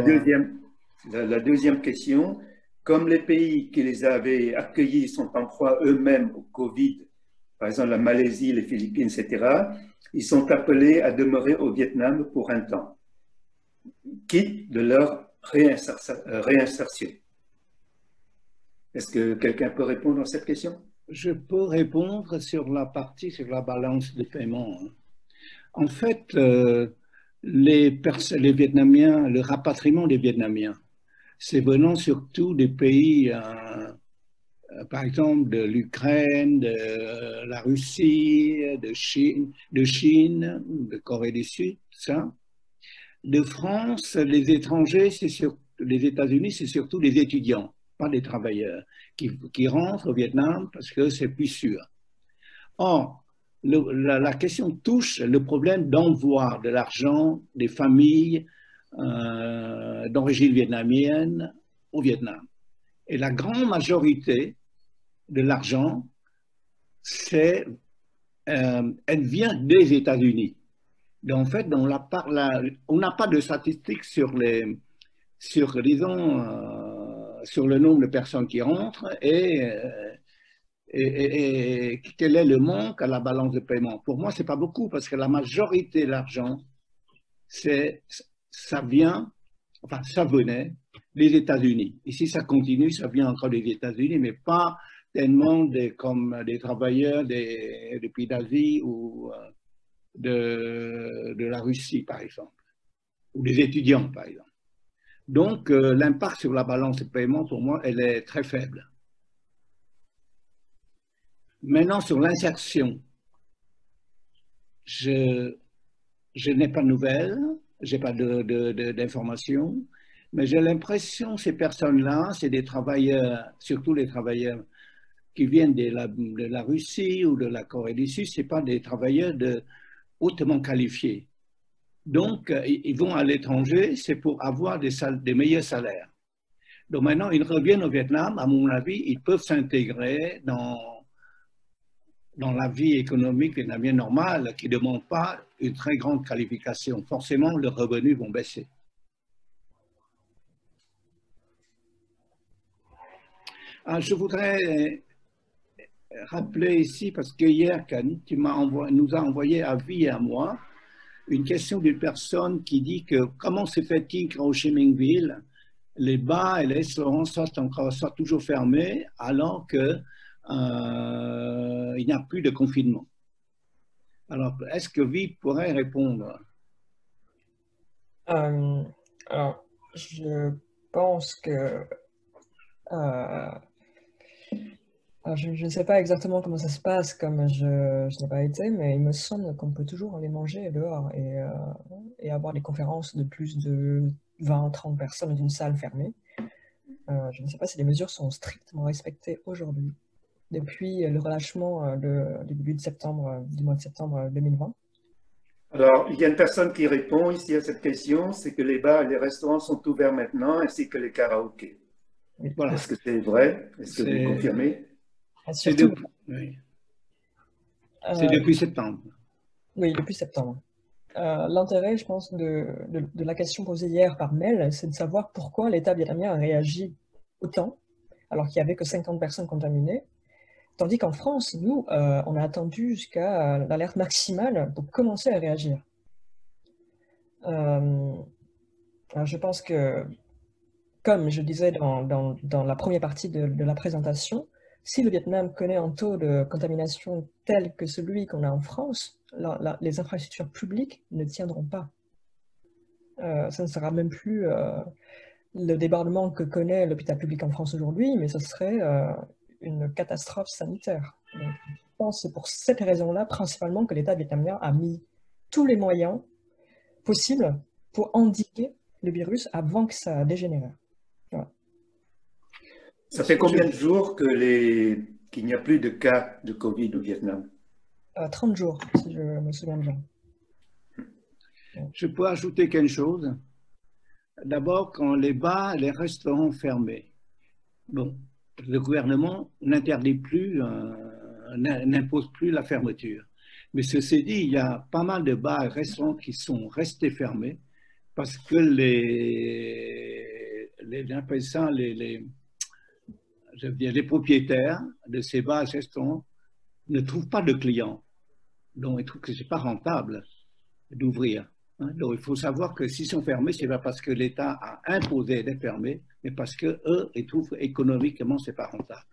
A: la deuxième question, comme les pays qui les avaient accueillis sont en proie eux-mêmes au Covid, par exemple la Malaisie, les Philippines, etc., ils sont appelés à demeurer au Vietnam pour un temps, quitte de leur réinsertion. Est-ce que quelqu'un peut répondre à cette question?
C: Je peux répondre sur la partie sur la balance de paiement. En fait, les Vietnamiens, le rapatriement des Vietnamiens, c'est venant surtout des pays, par exemple, de l'Ukraine, de la Russie, de Chine, de Corée du Sud, tout ça. De France, les étrangers, les États-Unis, c'est surtout les étudiants, pas les travailleurs, qui rentrent au Vietnam parce que c'est plus sûr. Or, la question touche le problème d'envoi de l'argent des familles d'origine vietnamienne au Vietnam. Et la grande majorité de l'argent, elle vient des États-Unis. Donc, en fait, on n'a pas de statistiques sur le nombre de personnes qui rentrent et quel est le manque à la balance de paiement. Pour moi, ce n'est pas beaucoup parce que la majorité de l'argent, ça venait des États-Unis. Ici, ça continue, ça vient encore des États-Unis, mais pas tellement comme des travailleurs des pays d'Asie ou de la Russie, par exemple, ou des étudiants, par exemple. Donc, l'impact sur la balance de paiement, pour moi, elle est très faible. Maintenant, sur l'insertion, je n'ai pas de nouvelles, je n'ai pas d'informations, mais j'ai l'impression que ces personnes-là, c'est des travailleurs, surtout les travailleurs qui viennent de la Russie ou de la Corée du Sud, ce n'est pas des travailleurs hautement qualifiés. Donc, ils vont à l'étranger, c'est pour avoir des meilleurs salaires. Donc maintenant, ils reviennent au Vietnam, à mon avis, ils peuvent s'intégrer dans la vie économique vietnamienne normale qui ne demande pas une très grande qualification. Forcément, leurs revenus vont baisser. Alors, je voudrais rappeler ici, parce que hier, Kani, nous as envoyé à Vie et à moi une question d'une personne qui dit que comment se fait-il qu'au Ho Chi Minh Ville, les bars et les restaurants soient toujours fermés alors que il n'y a plus de confinement. Alors, est-ce que Vie pourrait répondre?
B: Alors, je pense que je ne sais pas exactement comment ça se passe, comme je n'ai pas été, mais il me semble qu'on peut toujours aller manger dehors et avoir des conférences de plus de 20-30 personnes dans une salle fermée. Je ne sais pas si les mesures sont strictement respectées aujourd'hui, depuis le relâchement du début de septembre, du mois de septembre 2020.
A: Alors, il y a une personne qui répond ici à cette question, c'est que les bars et les restaurants sont ouverts maintenant, ainsi que les karaokés.
B: Oui.
A: Voilà. Est-ce que c'est vrai? Est-ce que vous confirmez?
C: C'est depuis septembre.
B: Oui, depuis septembre. L'intérêt, je pense, de la question posée hier par mail, c'est de savoir pourquoi l'État vietnamien a réagi autant, alors qu'il n'y avait que 50 personnes contaminées, tandis qu'en France, nous, on a attendu jusqu'à l'alerte maximale pour commencer à réagir. Alors je pense que, comme je disais dans la première partie de la présentation, si le Vietnam connaît un taux de contamination tel que celui qu'on a en France, les infrastructures publiques ne tiendront pas. Ça ne sera même plus le débordement que connaît l'hôpital public en France aujourd'hui, mais ce serait une catastrophe sanitaire. Donc, je pense que c'est pour cette raison-là, principalement, que l'État vietnamien a mis tous les moyens possibles pour endiguer le virus avant que ça dégénère. Voilà.
A: Ça fait combien de jours qu'il n'y a plus de cas de Covid au Vietnam?
B: 30 jours, si je me souviens bien.
C: Je peux ajouter quelque chose. D'abord, quand les bars et les restaurants fermés, bon, le gouvernement n'interdit plus, n'impose plus la fermeture. Mais ceci dit, il y a pas mal de bars et restaurants qui sont restés fermés parce que les propriétaires de ces bars et restaurants ne trouvent pas de clients. Donc, ils trouvent que ce n'est pas rentable d'ouvrir. Donc, il faut savoir que s'ils sont fermés, ce n'est pas parce que l'État a imposé d'être fermés, mais parce qu'eux, ils trouvent économiquement, ce n'est pas rentable.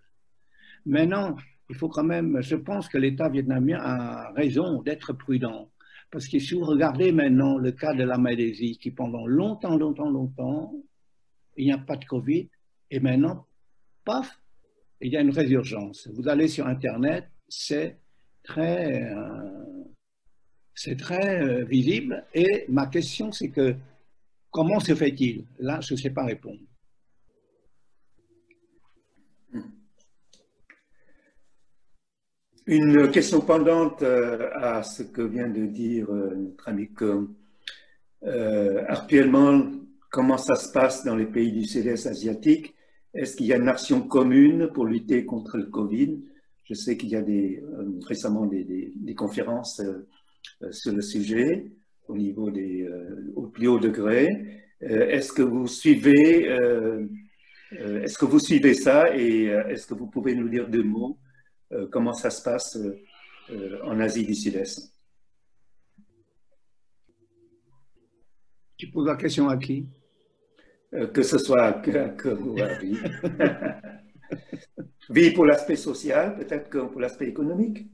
C: Maintenant, il faut quand même, je pense que l'État vietnamien a raison d'être prudent. Parce que si vous regardez maintenant le cas de la Malaisie, qui pendant longtemps, il n'y a pas de Covid, et maintenant, paf, il y a une résurgence. Vous allez sur Internet, c'est très visible. Et ma question, c'est que comment se fait-il? Là, je ne sais pas répondre.
A: Une question pendante à ce que vient de dire notre ami Com. Actuellement, comment ça se passe dans les pays du Sud-Est asiatique? Est-ce qu'il y a une action commune pour lutter contre le Covid? Je sais qu'il y a récemment des conférences sur le sujet au niveau au plus haut degré. Est-ce que vous suivez ça et est-ce que vous pouvez nous dire deux mots comment ça se passe en Asie du Sud-Est?
C: Tu poses la question à qui?
A: Que ce soit que vous, oui. Oui, pour l'aspect social, peut-être que pour l'aspect économique.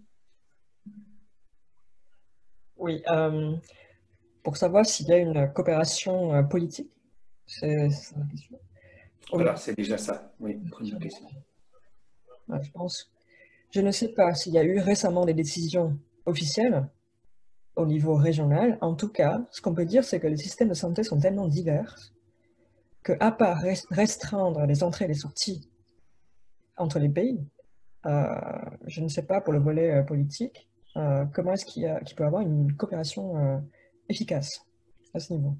B: Oui, pour savoir s'il y a une coopération politique, c'est la question.
A: Voilà, c'est déjà ça. Oui, première question.
B: Je pense. Je ne sais pas s'il y a eu récemment des décisions officielles au niveau régional. En tout cas, ce qu'on peut dire, c'est que les systèmes de santé sont tellement divers qu'à part restreindre les entrées et les sorties entre les pays, je ne sais pas pour le volet politique, comment est-ce qu'il peut y avoir une coopération efficace à ce niveau.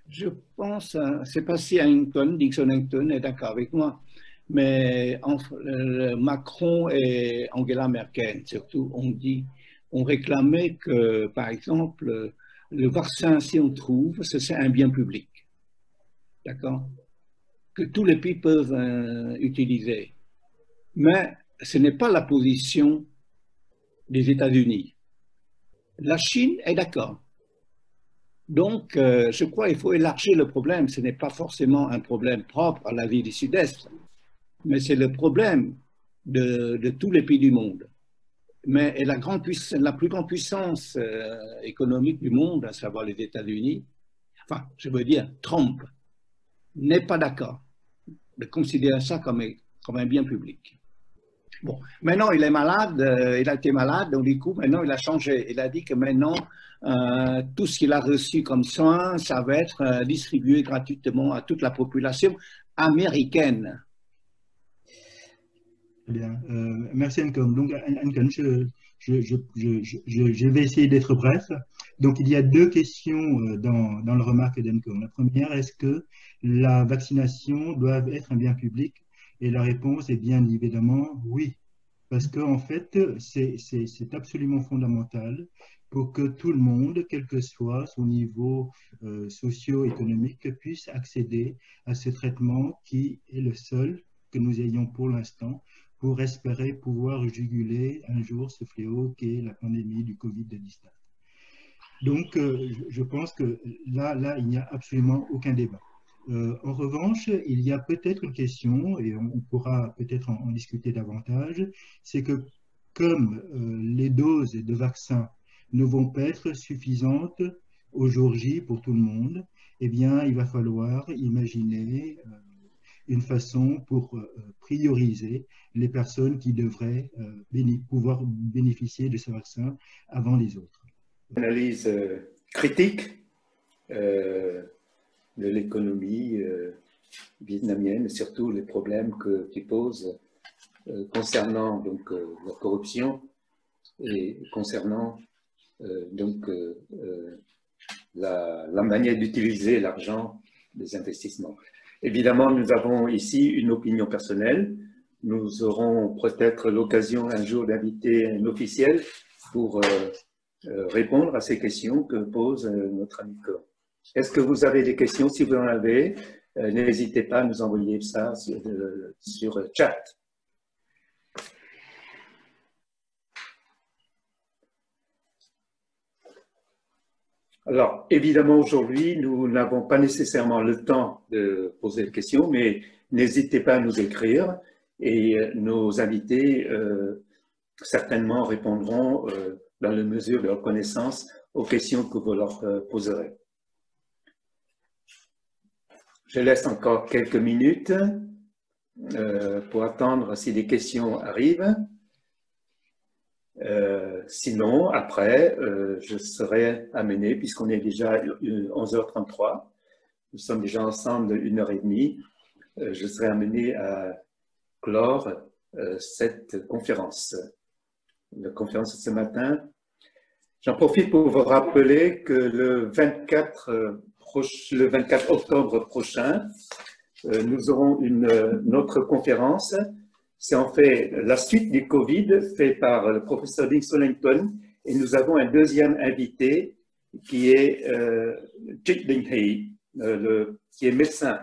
C: Je pense, je ne sais pas si Dixon Hinton est d'accord avec moi, mais entre Macron et Angela Merkel, surtout, on réclamait que, par exemple, le vaccin, si on trouve, c'est un bien public. D'accord? Que tous les pays peuvent utiliser. Mais ce n'est pas la position des États-Unis. La Chine est d'accord. Donc, je crois qu'il faut élargir le problème. Ce n'est pas forcément un problème propre à l'Asie du Sud-Est, mais c'est le problème de tous les pays du monde. Mais la plus grande puissance économique du monde, à savoir les États-Unis, enfin, je veux dire, Trump, n'est pas d'accord de considérer ça comme un bien public. Bon, maintenant il est malade, il a été malade, donc du coup maintenant il a changé. Il a dit que maintenant tout ce qu'il a reçu comme soins, ça va être distribué gratuitement à toute la population américaine.
D: Bien, merci Ancom. Donc Ancom, je vais essayer d'être bref. Donc il y a deux questions dans le remarque d'Ancom. La première, est-ce que la vaccination doit être un bien public? Et la réponse est bien évidemment oui, parce qu'en fait, c'est absolument fondamental pour que tout le monde, quel que soit son niveau socio-économique, puisse accéder à ce traitement qui est le seul que nous ayons pour l'instant pour espérer pouvoir juguler un jour ce fléau qu'est la pandémie du Covid-19. Donc, je pense que là, il n'y a absolument aucun débat. En revanche, il y a peut-être une question, et on pourra peut-être en discuter davantage, c'est que comme les doses de vaccins ne vont pas être suffisantes au jour J pour tout le monde, eh bien, il va falloir imaginer une façon pour prioriser les personnes qui devraient pouvoir bénéficier de ce vaccin avant les autres.
A: Analyse critique de l'économie vietnamienne, surtout les problèmes que tu poses concernant donc, la corruption et concernant la manière d'utiliser l'argent des investissements. Évidemment, nous avons ici une opinion personnelle. Nous aurons peut-être l'occasion un jour d'inviter un officiel pour répondre à ces questions que pose notre ami Cohen. Est-ce que vous avez des questions? Si vous en avez, n'hésitez pas à nous envoyer ça sur chat. Alors, évidemment, aujourd'hui, nous n'avons pas nécessairement le temps de poser des questions, mais n'hésitez pas à nous écrire et nos invités certainement répondront dans la mesure de leur connaissance aux questions que vous leur poserez. Je laisse encore quelques minutes pour attendre si des questions arrivent. Sinon, après, je serai amené, puisqu'on est déjà 11h33, nous sommes déjà ensemble 1h30, je serai amené à clore cette conférence. La conférence de ce matin. J'en profite pour vous rappeler que le 24 octobre prochain, nous aurons une autre conférence. C'est en fait la suite du Covid fait par le professeur Ding Solington et nous avons un deuxième invité qui est Chit Ding Hei, qui est médecin.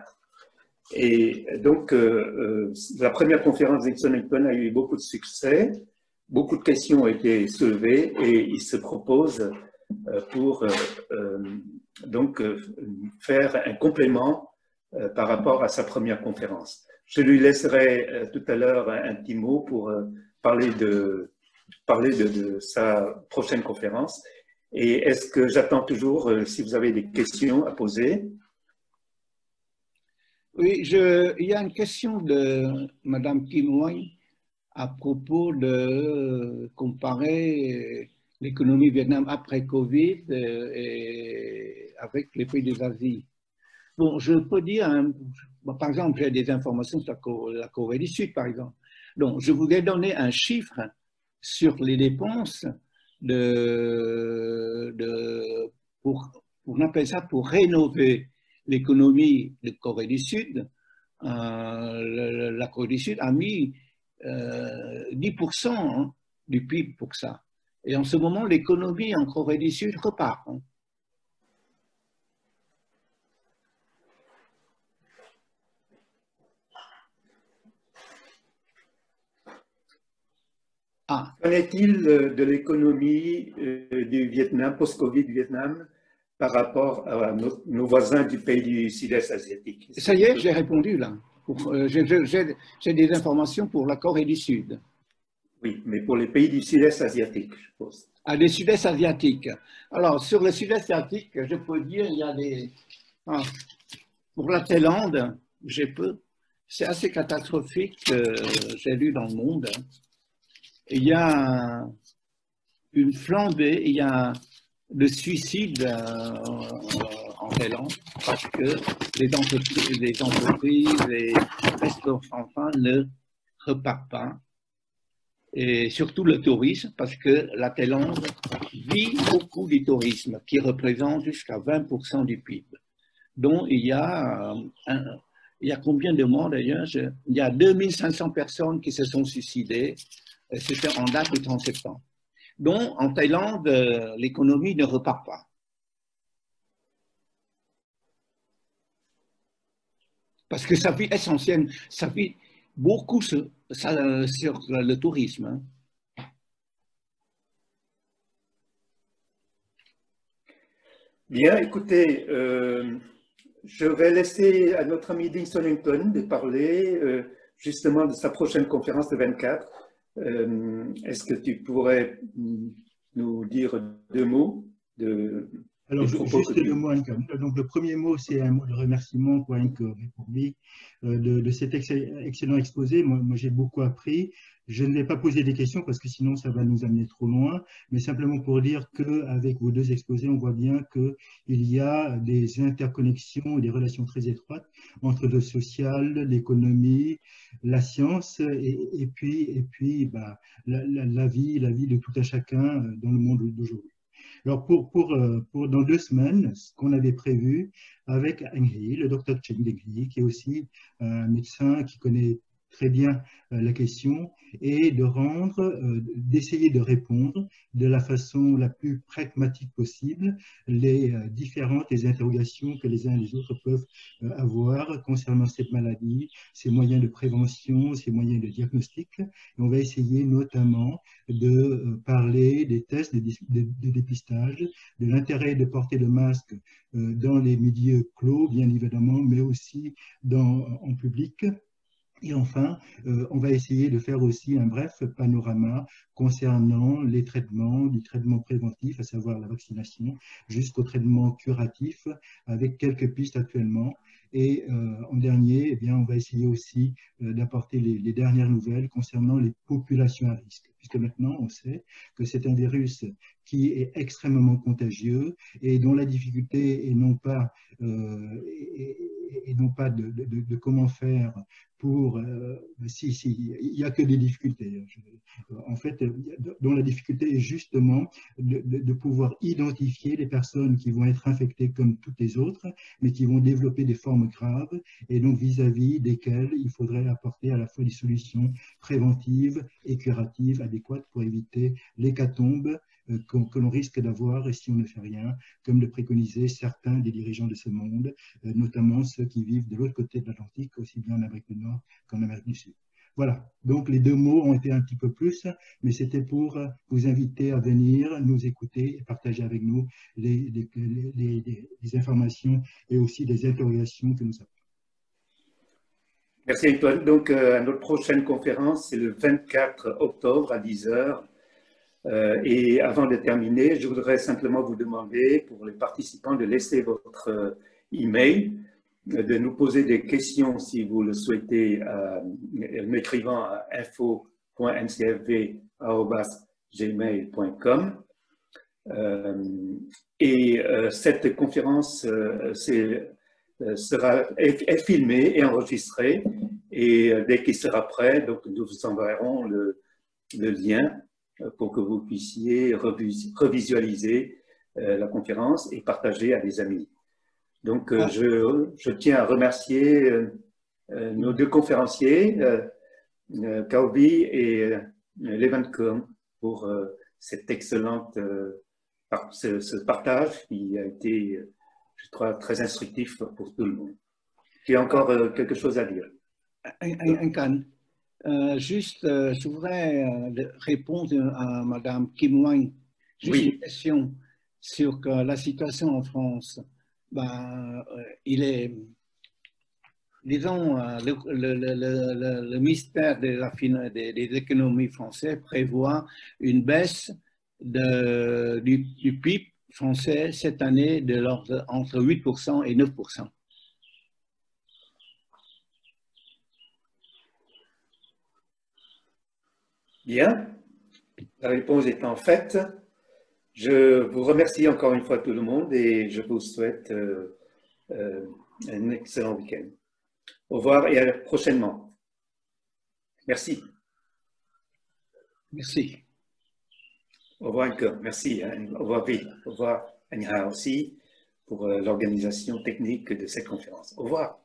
A: Et donc, la première conférence Ding Solington a eu beaucoup de succès, beaucoup de questions ont été soulevées et il se propose pour donc faire un complément par rapport à sa première conférence. Je lui laisserai tout à l'heure un petit mot pour parler de sa prochaine conférence. Et est-ce que j'attends toujours, si vous avez des questions à poser?
C: Oui, il y a une question de Madame Kim Wang à propos de comparer l'économie Vietnam après Covid et avec les pays des Asie. Bon, je peux dire, par exemple, j'ai des informations sur la Corée du Sud, par exemple. Donc, je voudrais donner un chiffre sur les dépenses on appelle ça pour rénover l'économie de Corée du Sud. La Corée du Sud a mis 10% du PIB pour ça. Et en ce moment, l'économie en Corée du Sud repart.
A: Qu'en est-il de l'économie du Vietnam, post-Covid Vietnam, par rapport à nos voisins du pays du Sud-Est asiatique?
C: Ça y est, j'ai répondu là. J'ai des informations pour la Corée du Sud.
A: Oui, mais pour les pays du Sud-Est asiatique, je suppose.
C: Ah, des Sud-Est asiatiques. Alors, sur le Sud-Est asiatique, je peux dire, il y a pour la Thaïlande, c'est assez catastrophique, j'ai lu dans le monde. Il y a une flambée, il y a le suicide en Thaïlande parce que les entreprises, les restaurants ne repartent pas. Et surtout le tourisme, parce que la Thaïlande vit beaucoup du tourisme, qui représente jusqu'à 20% du PIB. Donc, il y a combien de morts d'ailleurs? Il y a 2500 personnes qui se sont suicidées. C'était en date du 30 septembre. Donc, en Thaïlande, l'économie ne repart pas. Parce que sa vie essentielle, ça vit beaucoup sur le tourisme.
A: Bien, écoutez, je vais laisser à notre ami Ding Solington de parler justement de sa prochaine conférence de 24. Est-ce que tu pourrais nous dire deux mots
D: Alors,
A: les propos
D: juste
A: que tu...
D: deux mots, Anka. Donc, le premier mot, c'est le remerciement pour Anka et pour lui de cet excellent exposé. Moi j'ai beaucoup appris. Je ne vais pas poser des questions parce que sinon, ça va nous amener trop loin, mais simplement pour dire qu'avec vos deux exposés, on voit bien qu'il y a des interconnexions et des relations très étroites entre le social, l'économie, la science et puis bah, la vie de tout un chacun dans le monde d'aujourd'hui. Alors, dans 2 semaines, ce qu'on avait prévu avec Enghi, le docteur Chen Enghi, qui est aussi un médecin qui connaît très bien la question, et d'essayer de répondre de la façon la plus pragmatique possible les différentes interrogations que les uns et les autres peuvent avoir concernant cette maladie, ses moyens de prévention, ses moyens de diagnostic. Et on va essayer notamment de parler des tests de dépistage, de l'intérêt de porter le masque dans les milieux clos, bien évidemment, mais aussi en public. Et enfin, on va essayer de faire aussi un bref panorama concernant les traitements, du traitement préventif, à savoir la vaccination, jusqu'au traitement curatif, avec quelques pistes actuellement. Et en dernier, eh bien, on va essayer aussi d'apporter les dernières nouvelles concernant les populations à risque, puisque maintenant, on sait que c'est un virus qui est extrêmement contagieux et dont la difficulté est non pas, de comment faire pour, il n'y a que des difficultés. En fait, dont la difficulté est justement de pouvoir identifier les personnes qui vont être infectées comme toutes les autres, mais qui vont développer des formes graves, et donc vis-à-vis desquelles il faudrait apporter à la fois des solutions préventives et curatives adéquates pour éviter l'hécatombe que l'on risque d'avoir et si on ne fait rien, comme le préconisaient certains des dirigeants de ce monde, notamment ceux qui vivent de l'autre côté de l'Atlantique, aussi bien en Amérique du Nord qu'en Amérique du Sud. Voilà, donc les deux mots ont été un petit peu plus, mais c'était pour vous inviter à venir nous écouter et partager avec nous les informations et aussi les interrogations que nous avons.
A: Merci Antoine. Donc, notre prochaine conférence, c'est le 24 octobre à 10 h. Et avant de terminer, je voudrais simplement vous demander, pour les participants, de laisser votre email, de nous poser des questions si vous le souhaitez, en m'écrivant à info.ncfv@gmail.com. Cette conférence est filmée et enregistrée, et dès qu'il sera prêt, donc nous vous enverrons le lien pour que vous puissiez revisualiser la conférence et partager à des amis. Donc, je tiens à remercier nos deux conférenciers, Kaubi et Levenkum, pour cette excellente ce partage qui a été, je crois, très instructif pour tout le monde. Tu as encore quelque chose à dire?
C: Juste, je voudrais répondre à Madame Kim Wang. Juste une question sur la situation en France. Il est, disons, le ministère des économies français prévoit une baisse du PIB français cette année entre 8% et 9%.
A: Bien, la réponse étant faite, je vous remercie encore une fois tout le monde et je vous souhaite un excellent week-end. Au revoir et à prochainement. Merci.
C: Merci.
A: Au revoir encore. Merci. Au revoir Vi. Au revoir Anha aussi pour l'organisation technique de cette conférence. Au revoir.